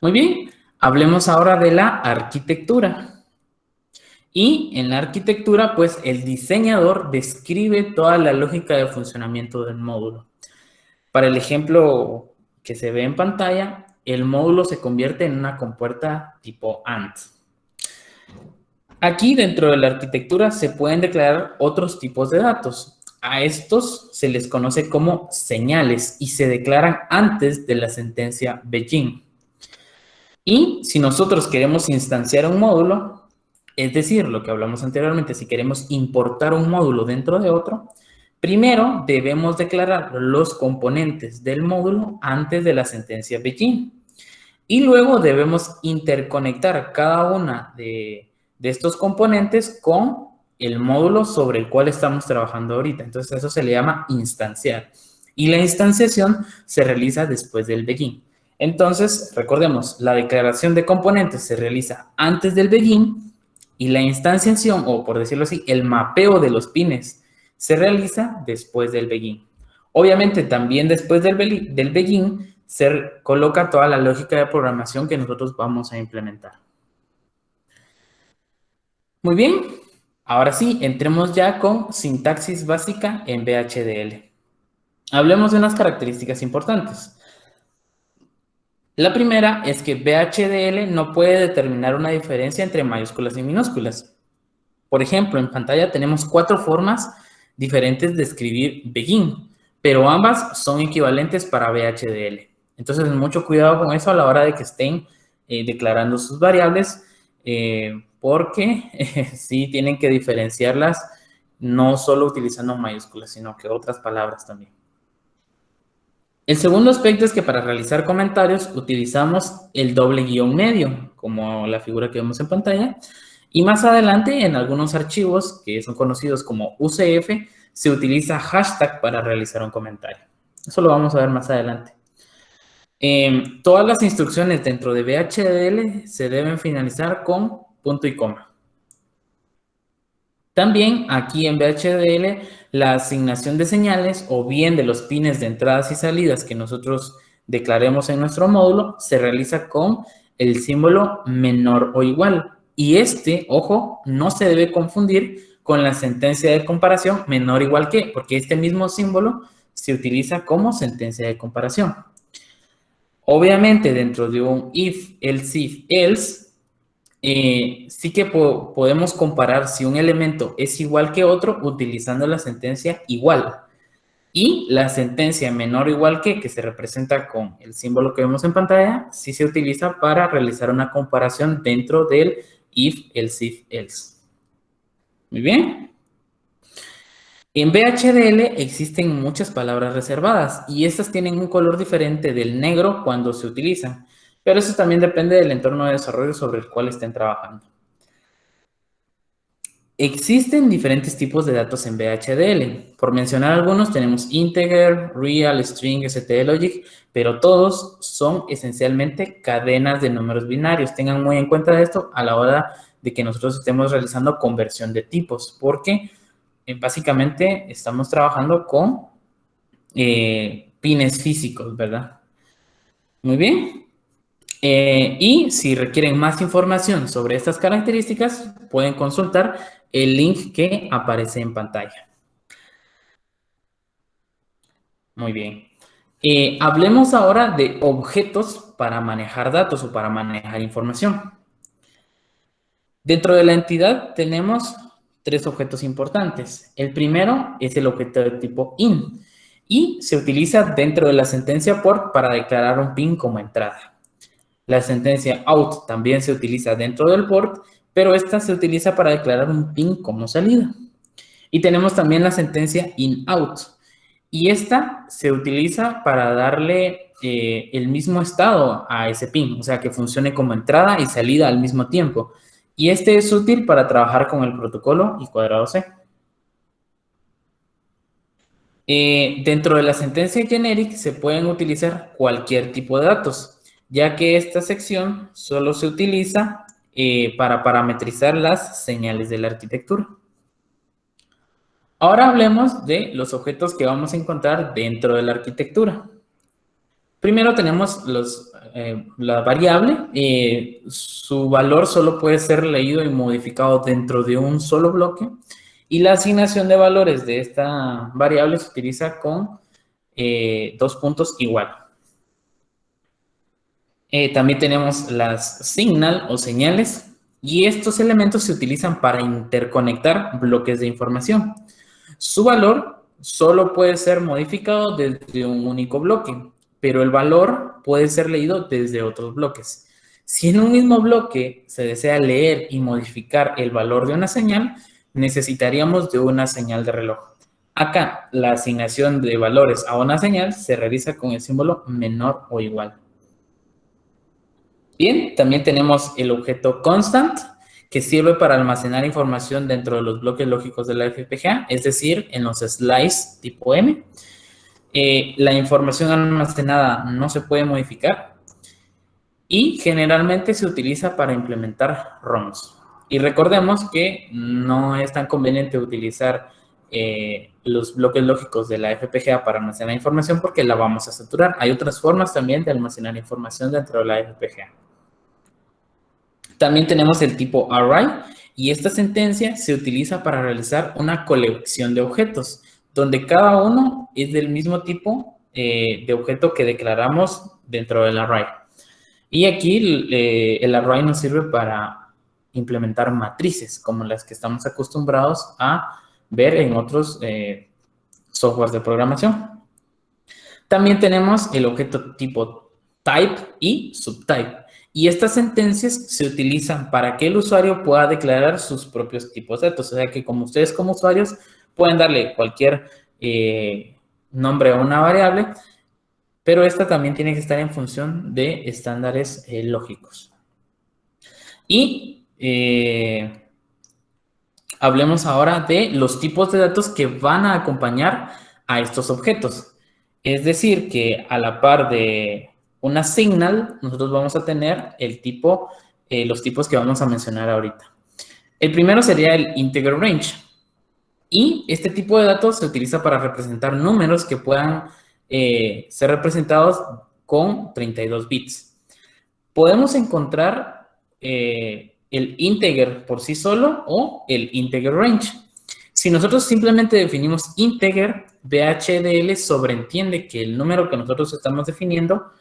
Muy bien, hablemos ahora de la arquitectura. Y en la arquitectura, pues, el diseñador describe toda la lógica de funcionamiento del módulo. Para el ejemplo que se ve en pantalla, el módulo se convierte en una compuerta tipo AND. Aquí, dentro de la arquitectura, se pueden declarar otros tipos de datos. A estos se les conoce como señales y se declaran antes de la sentencia begin. Y si nosotros queremos instanciar un módulo, es decir, lo que hablamos anteriormente, si queremos importar un módulo dentro de otro, primero debemos declarar los componentes del módulo antes de la sentencia begin. Y luego debemos interconectar cada una de estos componentes con el módulo sobre el cual estamos trabajando ahorita. Entonces, eso se le llama instanciar. Y la instanciación se realiza después del begin. Entonces, recordemos, la declaración de componentes se realiza antes del begin y la instanciación, o por decirlo así, el mapeo de los pines se realiza después del begin. Obviamente, también después del begin se coloca toda la lógica de programación que nosotros vamos a implementar. Muy bien, ahora sí, entremos ya con sintaxis básica en VHDL. Hablemos de unas características importantes. La primera es que VHDL no puede determinar una diferencia entre mayúsculas y minúsculas. Por ejemplo, en pantalla tenemos 4 formas diferentes de escribir begin, pero ambas son equivalentes para VHDL. Entonces, mucho cuidado con eso a la hora de que estén declarando sus variables, porque sí tienen que diferenciarlas no solo utilizando mayúsculas, sino que otras palabras también. El segundo aspecto es que para realizar comentarios utilizamos el doble guión medio, como la figura que vemos en pantalla, y más adelante en algunos archivos que son conocidos como UCF se utiliza hashtag para realizar un comentario. Eso lo vamos a ver más adelante. Todas las instrucciones dentro de VHDL se deben finalizar con punto y coma. También aquí en VHDL la asignación de señales o bien de los pines de entradas y salidas que nosotros declaremos en nuestro módulo se realiza con el símbolo menor o igual. Y ojo, no se debe confundir con la sentencia de comparación menor o igual que, porque este mismo símbolo se utiliza como sentencia de comparación. Obviamente, dentro de un if, else, sí que podemos comparar si un elemento es igual que otro utilizando la sentencia igual. Y la sentencia menor o igual que se representa con el símbolo que vemos en pantalla, sí se utiliza para realizar una comparación dentro del if, else. Muy bien. En VHDL existen muchas palabras reservadas y estas tienen un color diferente del negro cuando se utilizan, pero eso también depende del entorno de desarrollo sobre el cual estén trabajando. Existen diferentes tipos de datos en VHDL. Por mencionar algunos, tenemos integer, real, string, stlogic, pero todos son esencialmente cadenas de números binarios. Tengan muy en cuenta esto a la hora de que nosotros estemos realizando conversión de tipos, porque básicamente estamos trabajando con pines físicos, ¿verdad? Muy bien. Y si requieren más información sobre estas características, pueden consultar el link que aparece en pantalla. Muy bien. Hablemos ahora de objetos para manejar datos o para manejar información. Dentro de la entidad tenemos 3 objetos importantes. El primero es el objeto de tipo in y se utiliza dentro de la sentencia port para declarar un pin como entrada. La sentencia out también se utiliza dentro del port, pero esta se utiliza para declarar un pin como salida. Y tenemos también la sentencia in-out. Y esta se utiliza para darle el mismo estado a ese pin, o sea, que funcione como entrada y salida al mismo tiempo. Y este es útil para trabajar con el protocolo y cuadrado C. Dentro de la sentencia generic se pueden utilizar cualquier tipo de datos, ya que esta sección solo se utiliza para parametrizar las señales de la arquitectura. Ahora hablemos de los objetos que vamos a encontrar dentro de la arquitectura. Primero tenemos la variable. Su valor solo puede ser leído y modificado dentro de un solo bloque. Y la asignación de valores de esta variable se utiliza con 2 puntos igual. También tenemos las signal o señales. Y estos elementos se utilizan para interconectar bloques de información. Su valor solo puede ser modificado desde un único bloque, pero el valor puede ser leído desde otros bloques. Si en un mismo bloque se desea leer y modificar el valor de una señal, necesitaríamos de una señal de reloj. Acá, la asignación de valores a una señal se realiza con el símbolo menor o igual. Bien, también tenemos el objeto constant, que sirve para almacenar información dentro de los bloques lógicos de la FPGA, es decir, en los slices tipo M. La información almacenada no se puede modificar y generalmente se utiliza para implementar ROMs. Y recordemos que no es tan conveniente utilizar los bloques lógicos de la FPGA para almacenar información porque la vamos a saturar. Hay otras formas también de almacenar información dentro de la FPGA. También tenemos el tipo array y esta sentencia se utiliza para realizar una colección de objetos, donde cada uno es del mismo tipo de objeto que declaramos dentro del array. Y aquí el array nos sirve para implementar matrices, como las que estamos acostumbrados a ver en otros softwares de programación. También tenemos el objeto tipo type y subtype. Y estas sentencias se utilizan para que el usuario pueda declarar sus propios tipos de datos. O sea que como ustedes como usuarios pueden darle cualquier nombre a una variable, pero esta también tiene que estar en función de estándares lógicos. Y hablemos ahora de los tipos de datos que van a acompañar a estos objetos. Es decir, que a la par de una signal, nosotros vamos a tener el tipo, los tipos que vamos a mencionar ahorita. El primero sería el integer range. Y este tipo de datos se utiliza para representar números que puedan ser representados con 32 bits. Podemos encontrar el integer por sí solo o el integer range. Si nosotros simplemente definimos integer, VHDL sobreentiende que el número que nosotros estamos definiendo,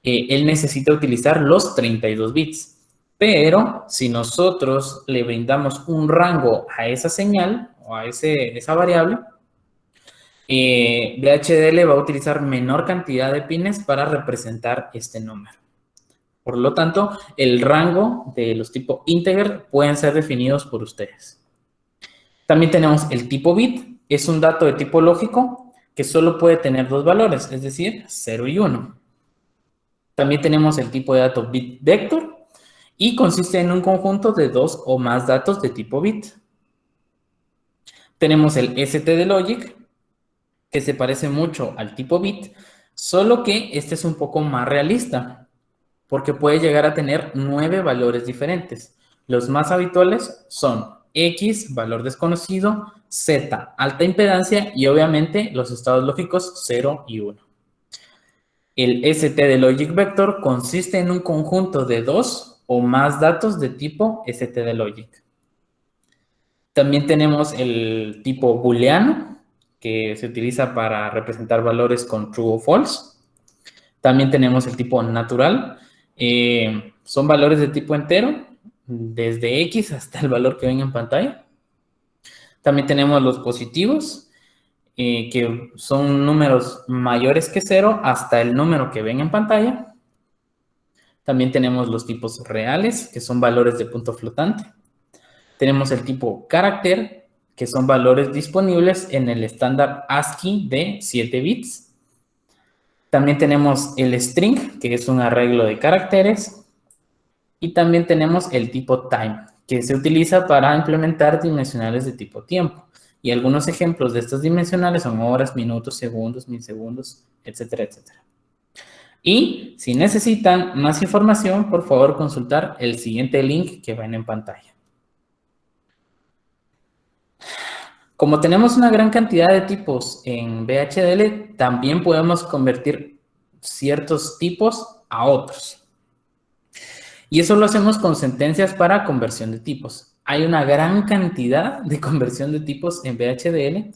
él necesita utilizar los 32 bits. Pero si nosotros le brindamos un rango a esa señal o a esa variable, VHDL va a utilizar menor cantidad de pines para representar este número. Por lo tanto, el rango de los tipos integer pueden ser definidos por ustedes. También tenemos el tipo bit. Es un dato de tipo lógico que solo puede tener dos valores, es decir, 0 y 1. También tenemos el tipo de dato bit vector y consiste en un conjunto de dos o más datos de tipo bit. Tenemos el stdlogic, que se parece mucho al tipo bit, solo que este es un poco más realista, porque puede llegar a tener 9 valores diferentes. Los más habituales son X, valor desconocido, Z, alta impedancia y obviamente los estados lógicos 0 y 1. El stdlogic vector consiste en un conjunto de dos o más datos de tipo stdlogic. También tenemos el tipo booleano, que se utiliza para representar valores con true o false. También tenemos el tipo natural. Son valores de tipo entero, desde X hasta el valor que ven en pantalla. También tenemos los positivos, que son números mayores que 0 hasta el número que ven en pantalla. También tenemos los tipos reales, que son valores de punto flotante. Tenemos el tipo carácter, que son valores disponibles en el estándar ASCII de 7 bits. También tenemos el string, que es un arreglo de caracteres. Y también tenemos el tipo time, que se utiliza para implementar dimensionales de tipo tiempo. Y algunos ejemplos de estos dimensionales son horas, minutos, segundos, milisegundos, etcétera, etcétera. Y si necesitan más información, por favor consultar el siguiente link que ven en pantalla. Como tenemos una gran cantidad de tipos en VHDL, también podemos convertir ciertos tipos a otros. Y eso lo hacemos con sentencias para conversión de tipos. Hay una gran cantidad de conversión de tipos en VHDL,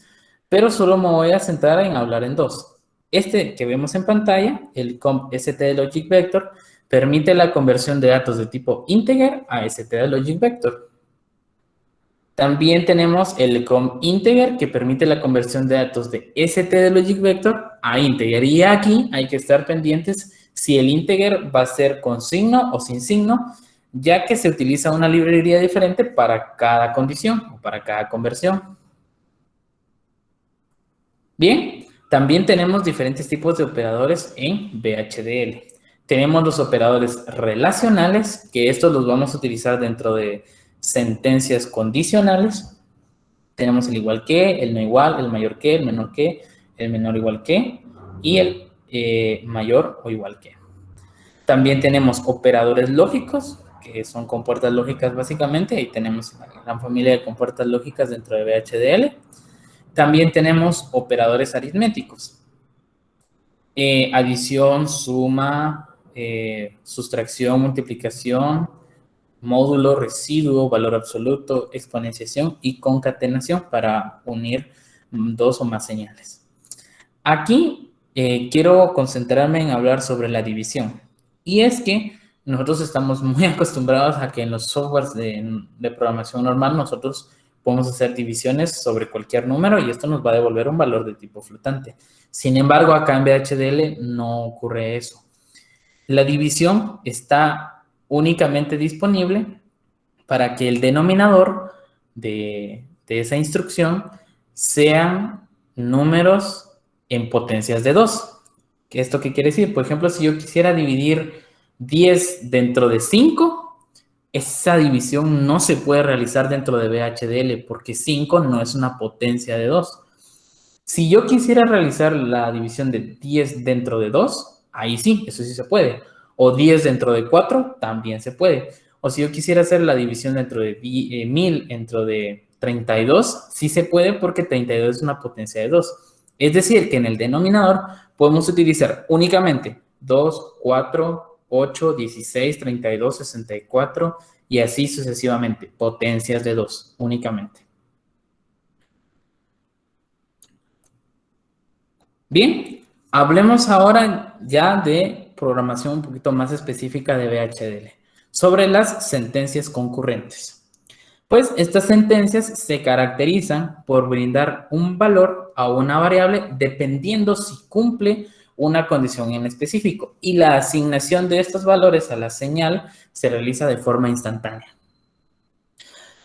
pero solo me voy a centrar en hablar en dos. Este que vemos en pantalla, el comp stdlogic vector, permite la conversión de datos de tipo integer a stdlogic vector. También tenemos el comp integer, que permite la conversión de datos de stdlogic vector a integer. Y aquí hay que estar pendientes si el integer va a ser con signo o sin signo, ya que se utiliza una librería diferente para cada condición o para cada conversión. Bien, también tenemos diferentes tipos de operadores en VHDL. Tenemos los operadores relacionales, que estos los vamos a utilizar dentro de sentencias condicionales. Tenemos el igual que, el no igual, el mayor que, el menor que, el menor igual que y el mayor o igual que. También tenemos operadores lógicos, que son compuertas lógicas básicamente. Ahí tenemos una gran familia de compuertas lógicas dentro de VHDL. También tenemos operadores aritméticos. Adición, suma, sustracción, multiplicación, módulo, residuo, valor absoluto, exponenciación y concatenación para unir dos o más señales. Aquí quiero concentrarme en hablar sobre la división. Y es que nosotros estamos muy acostumbrados a que en los softwares de programación normal nosotros podemos hacer divisiones sobre cualquier número y esto nos va a devolver un valor de tipo flotante. Sin embargo, acá en VHDL no ocurre eso. La división está únicamente disponible para que el denominador de esa instrucción sean números en potencias de 2. ¿Esto qué quiere decir? Por ejemplo, si yo quisiera dividir 10 dentro de 5, esa división no se puede realizar dentro de VHDL porque 5 no es una potencia de 2. Si yo quisiera realizar la división de 10 dentro de 2, ahí sí, eso sí se puede. O 10 dentro de 4, también se puede. O si yo quisiera hacer la división dentro de 1000 dentro de 32, sí se puede porque 32 es una potencia de 2. Es decir, que en el denominador podemos utilizar únicamente 2, 4, 8, 16, 32, 64 y así sucesivamente, potencias de 2 únicamente. Bien, hablemos ahora ya de programación un poquito más específica de VHDL, sobre las sentencias concurrentes. Pues estas sentencias se caracterizan por brindar un valor a una variable dependiendo si cumple una condición en específico, y la asignación de estos valores a la señal se realiza de forma instantánea.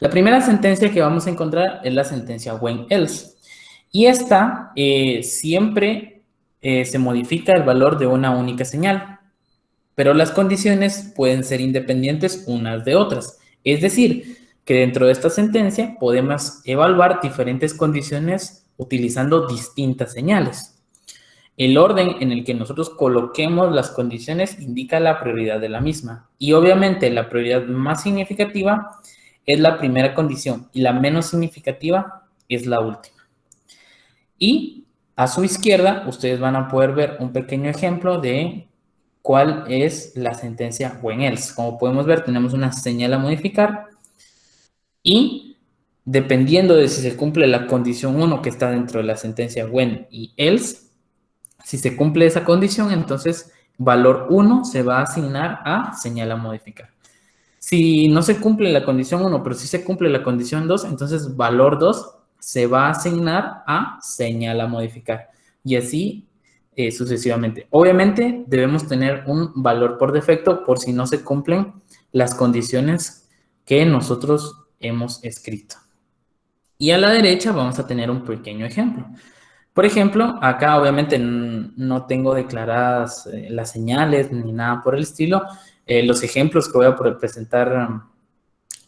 La primera sentencia que vamos a encontrar es la sentencia when else, y esta siempre se modifica el valor de una única señal, pero las condiciones pueden ser independientes unas de otras. Es decir, que dentro de esta sentencia podemos evaluar diferentes condiciones utilizando distintas señales. El orden en el que nosotros coloquemos las condiciones indica la prioridad de la misma. Y obviamente la prioridad más significativa es la primera condición y la menos significativa es la última. Y a su izquierda ustedes van a poder ver un pequeño ejemplo de cuál es la sentencia when else. Como podemos ver, tenemos una señal a modificar y dependiendo de si se cumple la condición 1 que está dentro de la sentencia when y else, si se cumple esa condición, entonces valor 1 se va a asignar a señal a modificar. Si no se cumple la condición 1, pero sí se cumple la condición 2, entonces valor 2 se va a asignar a señal a modificar. Y así sucesivamente. Obviamente debemos tener un valor por defecto por si no se cumplen las condiciones que nosotros hemos escrito. Y a la derecha vamos a tener un pequeño ejemplo. Por ejemplo, acá obviamente no tengo declaradas las señales ni nada por el estilo. Los ejemplos que voy a presentar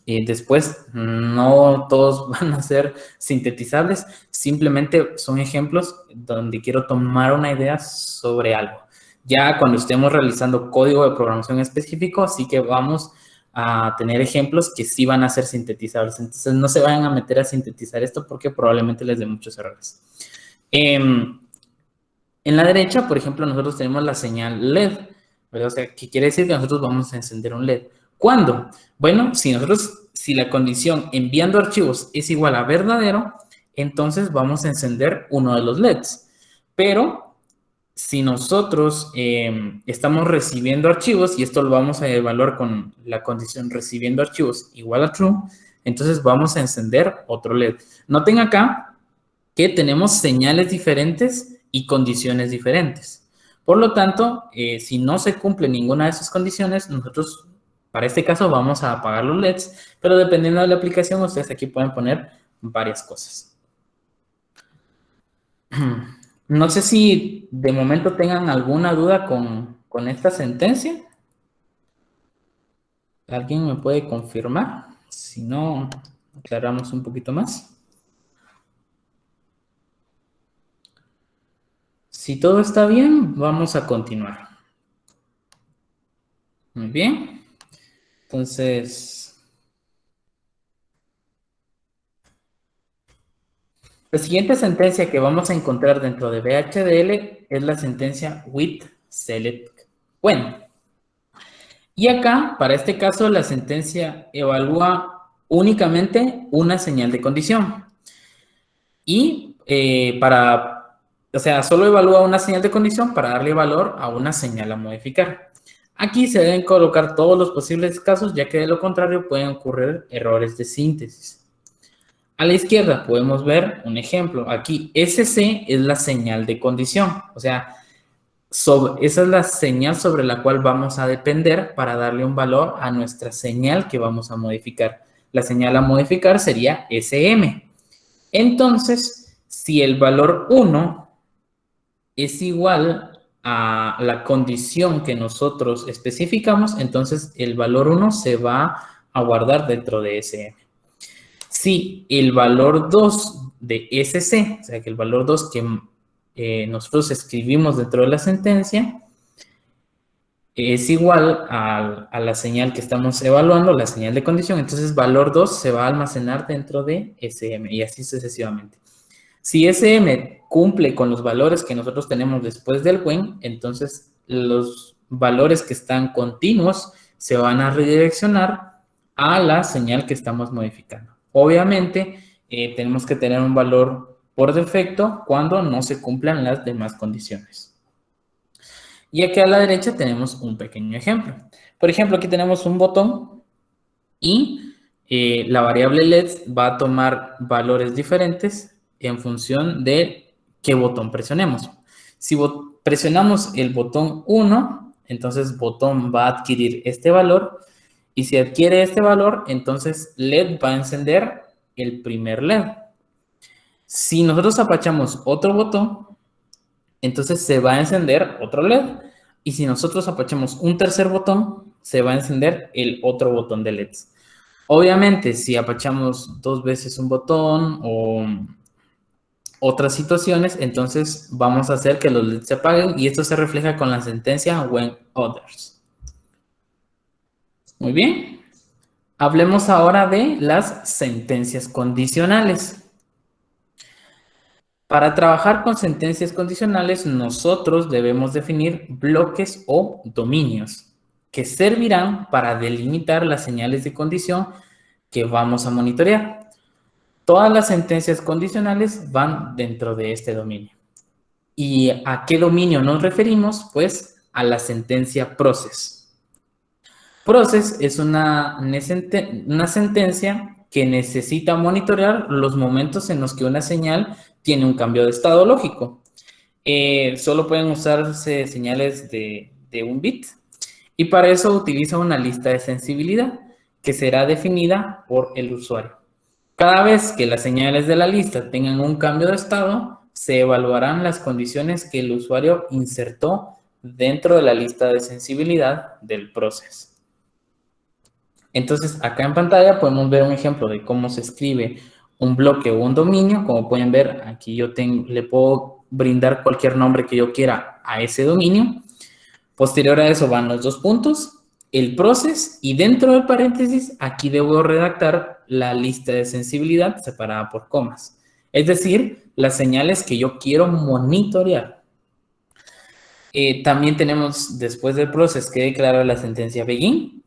después no todos van a ser sintetizables, simplemente son ejemplos donde quiero tomar una idea sobre algo. Ya cuando estemos realizando código de programación específico, sí que vamos a tener ejemplos que sí van a ser sintetizables. Entonces no se vayan a meter a sintetizar esto porque probablemente les dé muchos errores. En la derecha, por ejemplo, nosotros tenemos la señal LED, ¿verdad? O sea, ¿qué quiere decir? Que nosotros vamos a encender un LED. ¿Cuándo? Bueno, si la condición enviando archivos es igual a verdadero, entonces vamos a encender uno de los LEDs. Pero si nosotros estamos recibiendo archivos, y esto lo vamos a evaluar con la condición recibiendo archivos igual a true, entonces vamos a encender otro LED. Noten acá que tenemos señales diferentes y condiciones diferentes. Por lo tanto, si no se cumple ninguna de esas condiciones, nosotros, para este caso, vamos a apagar los LEDs, pero dependiendo de la aplicación, ustedes aquí pueden poner varias cosas. No sé si de momento tengan alguna duda con esta sentencia. ¿Alguien me puede confirmar? Si no, aclaramos un poquito más. Si todo está bien, vamos a continuar. Muy bien. Entonces, la siguiente sentencia que vamos a encontrar dentro de VHDL es la sentencia with select when. Y acá, para este caso, la sentencia evalúa únicamente una señal de condición. Y o sea, solo evalúa una señal de condición para darle valor a una señal a modificar. Aquí se deben colocar todos los posibles casos, ya que de lo contrario pueden ocurrir errores de síntesis. A la izquierda podemos ver un ejemplo. Aquí SC es la señal de condición. O sea, esa es la señal sobre la cual vamos a depender para darle un valor a nuestra señal que vamos a modificar. La señal a modificar sería SM. Entonces, si el valor 1 es igual a la condición que nosotros especificamos, entonces el valor 1 se va a guardar dentro de SM. Si el valor 2 de SC, o sea que el valor 2 que nosotros escribimos dentro de la sentencia, es igual a la señal que estamos evaluando, la señal de condición, entonces valor 2 se va a almacenar dentro de SM y así sucesivamente. Si SM cumple con los valores que nosotros tenemos después del when, entonces los valores que están continuos se van a redireccionar a la señal que estamos modificando. Obviamente, tenemos que tener un valor por defecto cuando no se cumplan las demás condiciones. Y aquí a la derecha tenemos un pequeño ejemplo. Por ejemplo, aquí tenemos un botón y la variable LED va a tomar valores diferentes en función de qué botón presionemos. Si presionamos el botón 1, entonces botón va a adquirir este valor. Y si adquiere este valor, entonces LED va a encender el primer LED. Si nosotros apachamos otro botón, entonces se va a encender otro LED. Y si nosotros apachamos un tercer botón, se va a encender el otro botón de LEDs. Obviamente, si apachamos 2 veces un botón o otras situaciones, entonces vamos a hacer que los LEDs se apaguen y esto se refleja con la sentencia when others. Muy bien. Hablemos ahora de las sentencias condicionales. Para trabajar con sentencias condicionales, nosotros debemos definir bloques o dominios que servirán para delimitar las señales de condición que vamos a monitorear. Todas las sentencias condicionales van dentro de este dominio. ¿Y a qué dominio nos referimos? Pues a la sentencia process. Process es una sentencia que necesita monitorear los momentos en los que una señal tiene un cambio de estado lógico. Solo pueden usarse señales de un bit y para eso utiliza una lista de sensibilidad que será definida por el usuario. Cada vez que las señales de la lista tengan un cambio de estado, se evaluarán las condiciones que el usuario insertó dentro de la lista de sensibilidad del proceso. Entonces, acá en pantalla podemos ver un ejemplo de cómo se escribe un bloque o un dominio. Como pueden ver, aquí yo le puedo brindar cualquier nombre que yo quiera a ese dominio. Posterior a eso van los 2 puntos, el process, y dentro del paréntesis, aquí debo redactar la lista de sensibilidad separada por comas. Es decir, las señales que yo quiero monitorear. También tenemos, después del process, que declarar la sentencia begin.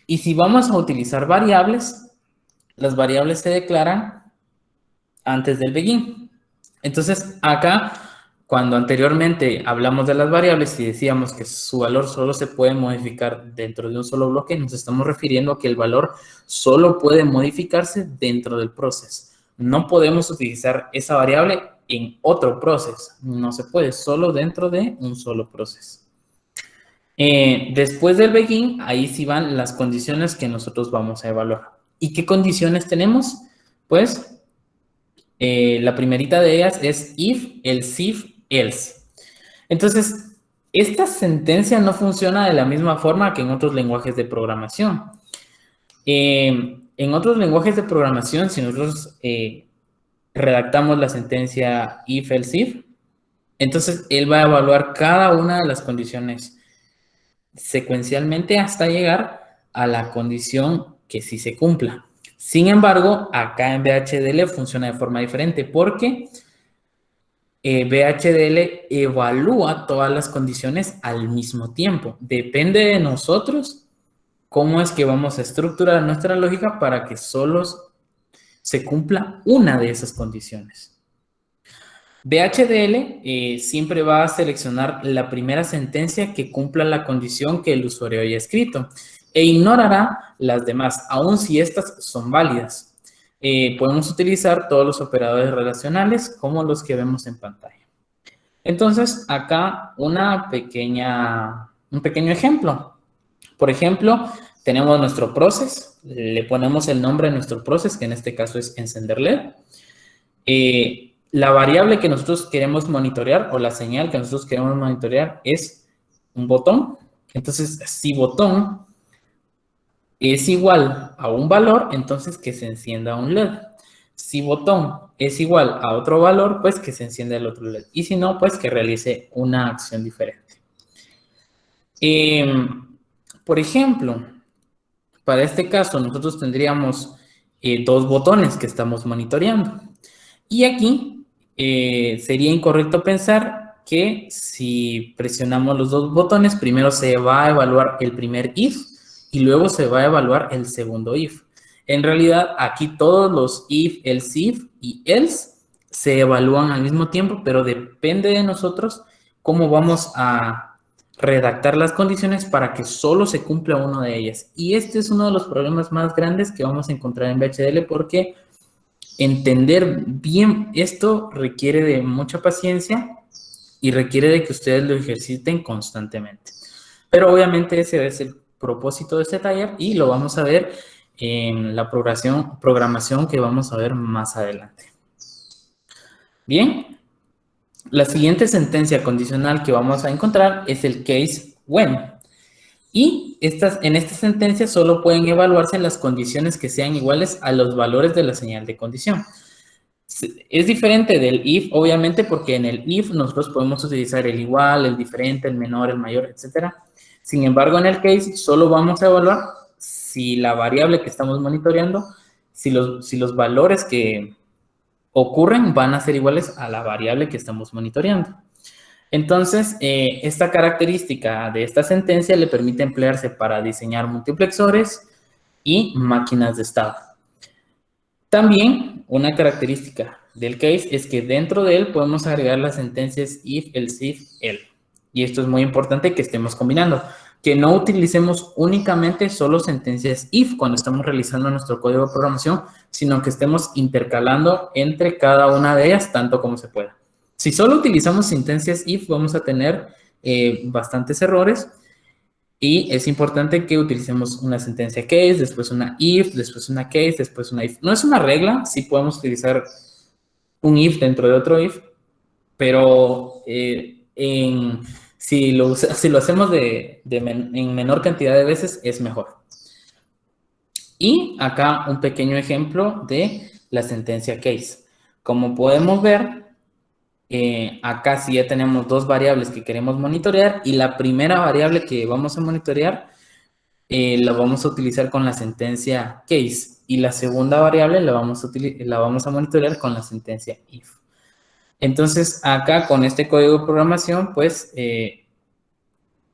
Y si vamos a utilizar variables, las variables se declaran antes del begin. Entonces, acá, cuando anteriormente hablamos de las variables y decíamos que su valor solo se puede modificar dentro de un solo bloque, nos estamos refiriendo a que el valor solo puede modificarse dentro del proceso. No podemos utilizar esa variable en otro proceso. No se puede, solo dentro de un solo proceso. Después del begin, ahí sí van las condiciones que nosotros vamos a evaluar. ¿Y qué condiciones tenemos? Pues, la primerita de ellas es if, else, else. Entonces, esta sentencia no funciona de la misma forma que en otros lenguajes de programación. En otros lenguajes de programación, si nosotros redactamos la sentencia if, else, if, entonces él va a evaluar cada una de las condiciones secuencialmente hasta llegar a la condición que sí se cumpla. Sin embargo, acá en VHDL funciona de forma diferente porque VHDL evalúa todas las condiciones al mismo tiempo. Depende de nosotros cómo es que vamos a estructurar nuestra lógica para que solo se cumpla una de esas condiciones. VHDL siempre va a seleccionar la primera sentencia que cumpla la condición que el usuario haya escrito e ignorará las demás, aun si estas son válidas. Podemos utilizar todos los operadores relacionales como los que vemos en pantalla. Entonces, acá un pequeño ejemplo. Por ejemplo, tenemos nuestro process, le ponemos el nombre a nuestro process, que en este caso es encender LED. La variable que nosotros queremos monitorear o la señal que nosotros queremos monitorear es un botón. Entonces, si botón es igual a un valor, entonces que se encienda un LED. Si botón es igual a otro valor, pues que se encienda el otro LED. Y si no, pues que realice una acción diferente. Por ejemplo, para este caso nosotros tendríamos 2 botones que estamos monitoreando. Y aquí sería incorrecto pensar que si presionamos los 2 botones, primero se va a evaluar el primer if y luego se va a evaluar el segundo if. En realidad, aquí todos los if, else if y else se evalúan al mismo tiempo, pero depende de nosotros cómo vamos a redactar las condiciones para que solo se cumpla una de ellas. Y este es uno de los problemas más grandes que vamos a encontrar en BHDL, porque entender bien esto requiere de mucha paciencia y requiere de que ustedes lo ejerciten constantemente. Pero obviamente ese es el propósito de este taller y lo vamos a ver en la programación que vamos a ver más adelante. Bien, la siguiente sentencia condicional que vamos a encontrar es el case when. Y en esta sentencia solo pueden evaluarse las condiciones que sean iguales a los valores de la señal de condición. Es diferente del if, obviamente, porque en el if nosotros podemos utilizar el igual, el diferente, el menor, el mayor, etc. Sin embargo, en el case solo vamos a evaluar si la variable que estamos monitoreando, si los valores que ocurren van a ser iguales a la variable que estamos monitoreando. Entonces, esta característica de esta sentencia le permite emplearse para diseñar multiplexores y máquinas de estado. También, una característica del case es que dentro de él podemos agregar las sentencias if, else if, else. Y esto es muy importante que estemos combinando. Que no utilicemos únicamente solo sentencias if cuando estamos realizando nuestro código de programación, sino que estemos intercalando entre cada una de ellas tanto como se pueda. Si solo utilizamos sentencias if, vamos a tener bastantes errores. Y es importante que utilicemos una sentencia case, después una if, después una case, después una if. No es una regla, sí podemos utilizar un if dentro de otro if, pero si lo hacemos en menor cantidad de veces, es mejor. Y acá un pequeño ejemplo de la sentencia case. Como podemos ver, acá sí ya tenemos dos variables que queremos monitorear y la primera variable que vamos a monitorear la vamos a utilizar con la sentencia case y la segunda variable la vamos a monitorear con la sentencia if. Entonces, acá con este código de programación, pues el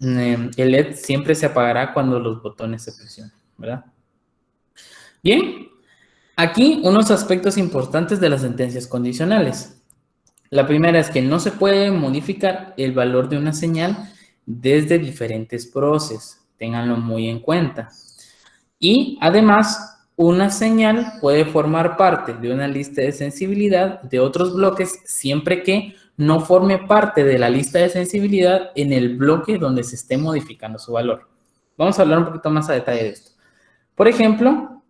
LED siempre se apagará cuando los botones se presionen, ¿verdad? Bien, aquí unos aspectos importantes de las sentencias condicionales. La primera es que no se puede modificar el valor de una señal desde diferentes procesos. Ténganlo muy en cuenta. Y además, una señal puede formar parte de una lista de sensibilidad de otros bloques siempre que no forme parte de la lista de sensibilidad en el bloque donde se esté modificando su valor. Vamos a hablar un poquito más a detalle de esto. Por ejemplo,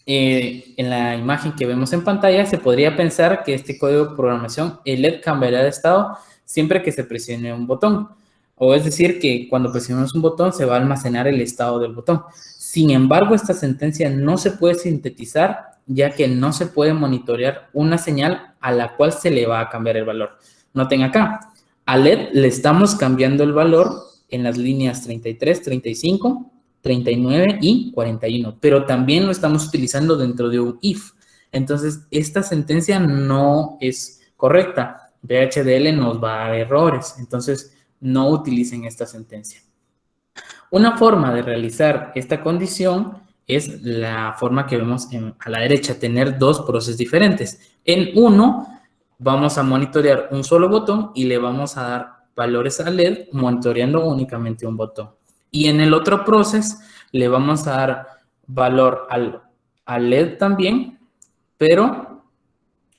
en la imagen que vemos en pantalla, se podría pensar que este código de programación, el LED cambiará de estado siempre que se presione un botón. O es decir, que cuando presionamos un botón se va a almacenar el estado del botón. Sin embargo, esta sentencia no se puede sintetizar, ya que no se puede monitorear una señal a la cual se le va a cambiar el valor. Noten acá, a LED le estamos cambiando el valor en las líneas 33, 35, 39 y 41, pero también lo estamos utilizando dentro de un if. Entonces, esta sentencia no es correcta. BHDL nos va a dar errores, entonces no utilicen esta sentencia. Una forma de realizar esta condición es la forma que vemos a la derecha, tener dos procesos diferentes. En uno, vamos a monitorear un solo botón y le vamos a dar valores a LED monitoreando únicamente un botón. Y en el otro proceso le vamos a dar valor al LED también, pero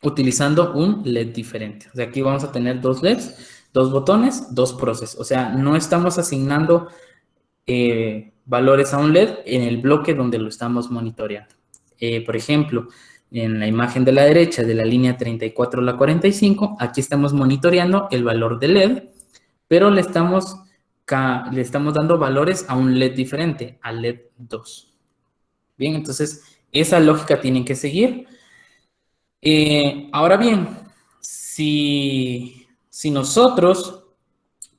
utilizando un LED diferente. O sea, aquí vamos a tener dos LEDs, dos botones, dos procesos. O sea, no estamos asignando valores a un LED en el bloque donde lo estamos monitoreando. Por ejemplo, en la imagen de la derecha de la línea 34 a la 45, aquí estamos monitoreando el valor del LED, pero le estamos dando valores a un LED diferente, al LED 2. Bien, entonces esa lógica tienen que seguir. Ahora bien, si nosotros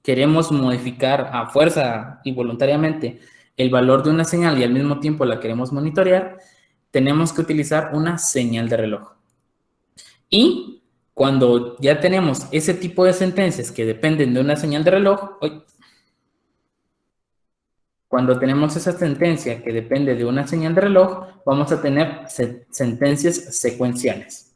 queremos modificar a fuerza y voluntariamente el valor de una señal y al mismo tiempo la queremos monitorear, tenemos que utilizar una señal de reloj. Y cuando ya tenemos ese tipo de sentencias que dependen de una señal de reloj, Cuando tenemos esa sentencia que depende de una señal de reloj, vamos a tener sentencias secuenciales.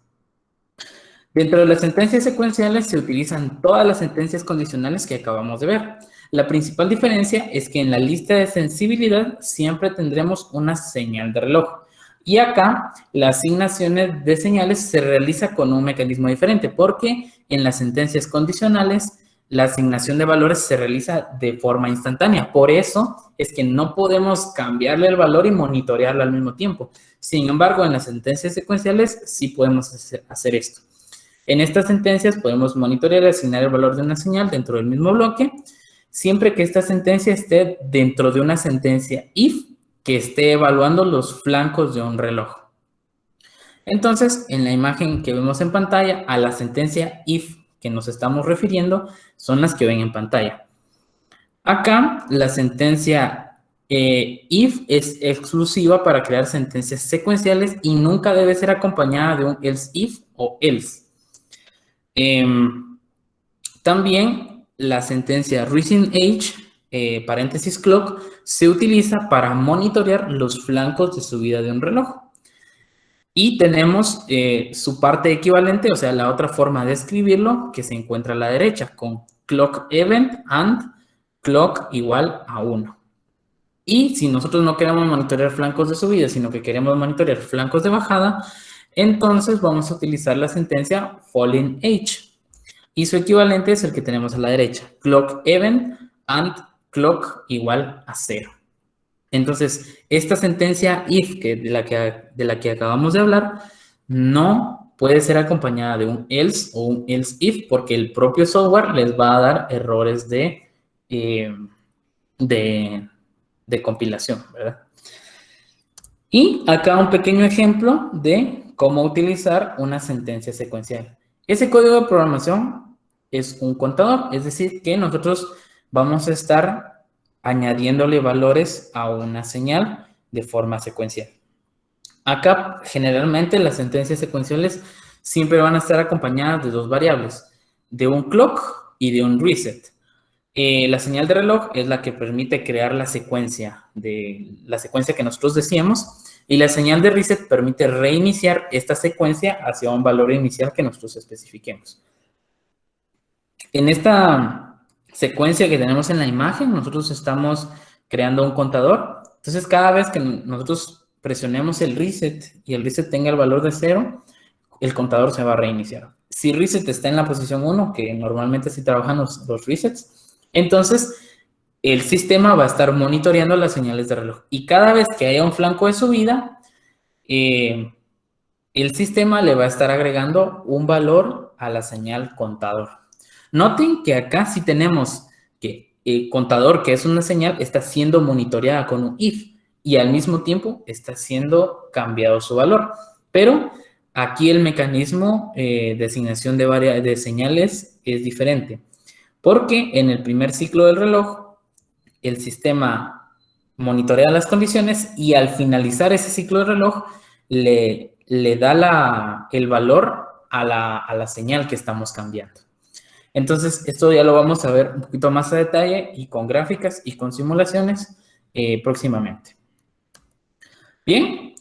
Dentro de las sentencias secuenciales se utilizan todas las sentencias condicionales que acabamos de ver. La principal diferencia es que en la lista de sensibilidad siempre tendremos una señal de reloj. Y acá la asignación de señales se realiza con un mecanismo diferente, porque en las sentencias condicionales la asignación de valores se realiza de forma instantánea. Por eso es que no podemos cambiarle el valor y monitorearlo al mismo tiempo. Sin embargo, en las sentencias secuenciales sí podemos hacer esto. En estas sentencias podemos monitorear y asignar el valor de una señal dentro del mismo bloque, siempre que esta sentencia esté dentro de una sentencia if que esté evaluando los flancos de un reloj. Entonces, en la imagen que vemos en pantalla, a la sentencia if que nos estamos refiriendo son las que ven en pantalla. Acá, la sentencia if es exclusiva para crear sentencias secuenciales y nunca debe ser acompañada de un else if o else. También la sentencia recent age, paréntesis clock, se utiliza para monitorear los flancos de subida de un reloj. Y tenemos su parte equivalente, o sea, la otra forma de escribirlo que se encuentra a la derecha con clock event and clock igual a 1. Y si nosotros no queremos monitorear flancos de subida, sino que queremos monitorear flancos de bajada, entonces vamos a utilizar la sentencia falling age. Y su equivalente es el que tenemos a la derecha, clock event and clock igual a 0. Entonces, esta sentencia if, de la que acabamos de hablar, no puede ser acompañada de un else o un else if, porque el propio software les va a dar errores de compilación, ¿verdad? Y acá un pequeño ejemplo de cómo utilizar una sentencia secuencial. Ese código de programación es un contador, es decir, que nosotros vamos a estar añadiéndole valores a una señal de forma secuencial. Acá, generalmente, las sentencias secuenciales siempre van a estar acompañadas de dos variables, de un clock y de un reset. La señal de reloj es la que permite crear la secuencia que nosotros decíamos, y la señal de reset permite reiniciar esta secuencia hacia un valor inicial que nosotros especifiquemos. En esta secuencia que tenemos en la imagen, nosotros estamos creando un contador. Entonces, cada vez que nosotros presionemos el reset y el reset tenga el valor de 0, el contador se va a reiniciar. Si reset está en la posición 1, que normalmente así trabajan los resets, entonces el sistema va a estar monitoreando las señales de reloj. Y cada vez que haya un flanco de subida, el sistema le va a estar agregando un valor a la señal contador. Noten que acá sí tenemos que el contador, que es una señal, está siendo monitoreada con un if y al mismo tiempo está siendo cambiado su valor. Pero aquí el mecanismo de asignación de señales es diferente, porque en el primer ciclo del reloj el sistema monitorea las condiciones y al finalizar ese ciclo de reloj le da el valor a la señal que estamos cambiando. Entonces, esto ya lo vamos a ver un poquito más a detalle y con gráficas y con simulaciones próximamente. Bien,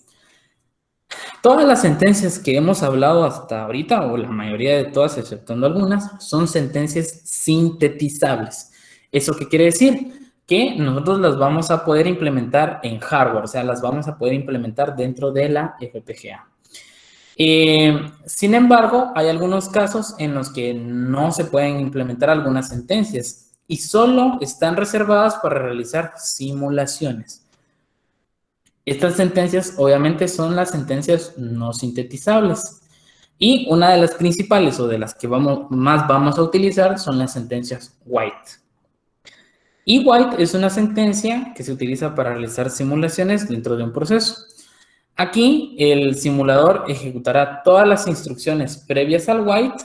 todas las sentencias que hemos hablado hasta ahorita, o la mayoría de todas, exceptuando algunas, son sentencias sintetizables. ¿Eso qué quiere decir? Que nosotros las vamos a poder implementar en hardware, o sea, las vamos a poder implementar dentro de la FPGA. Sin embargo, hay algunos casos en los que no se pueden implementar algunas sentencias y solo están reservadas para realizar simulaciones. Estas sentencias, obviamente, son las sentencias no sintetizables. Y una de las principales o de las que más vamos a utilizar son las sentencias white. Y white es una sentencia que se utiliza para realizar simulaciones dentro de un proceso. Aquí el simulador ejecutará todas las instrucciones previas al white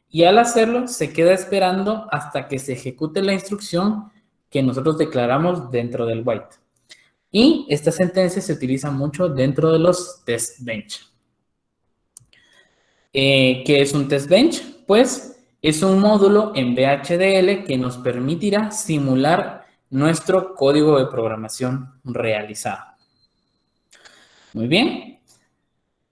y al hacerlo se queda esperando hasta que se ejecute la instrucción que nosotros declaramos dentro del white. Y esta sentencia se utiliza mucho dentro de los test bench. ¿Qué es un test bench? Pues es un módulo en VHDL que nos permitirá simular nuestro código de programación realizado. Muy bien.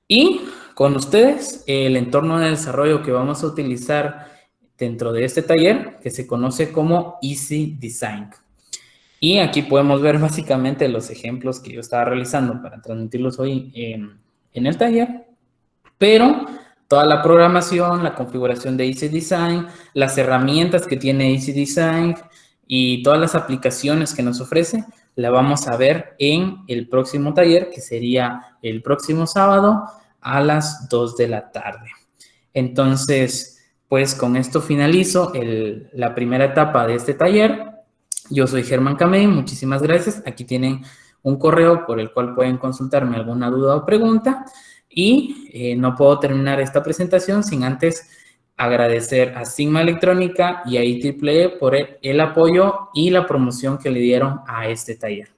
Y con ustedes, el entorno de desarrollo que vamos a utilizar dentro de este taller, que se conoce como Easy Design. Y aquí podemos ver básicamente los ejemplos que yo estaba realizando para transmitirlos hoy en el taller. Pero toda la programación, la configuración de Easy Design, las herramientas que tiene Easy Design y todas las aplicaciones que nos ofrece, la vamos a ver en el próximo taller, que sería el próximo sábado a las 2 de la tarde. Entonces, pues con esto finalizo la primera etapa de este taller. Yo soy Germán Camey, muchísimas gracias. Aquí tienen un correo por el cual pueden consultarme alguna duda o pregunta. Y no puedo terminar esta presentación sin antes agradecer a Sigma Electrónica y a IEEE por el apoyo y la promoción que le dieron a este taller.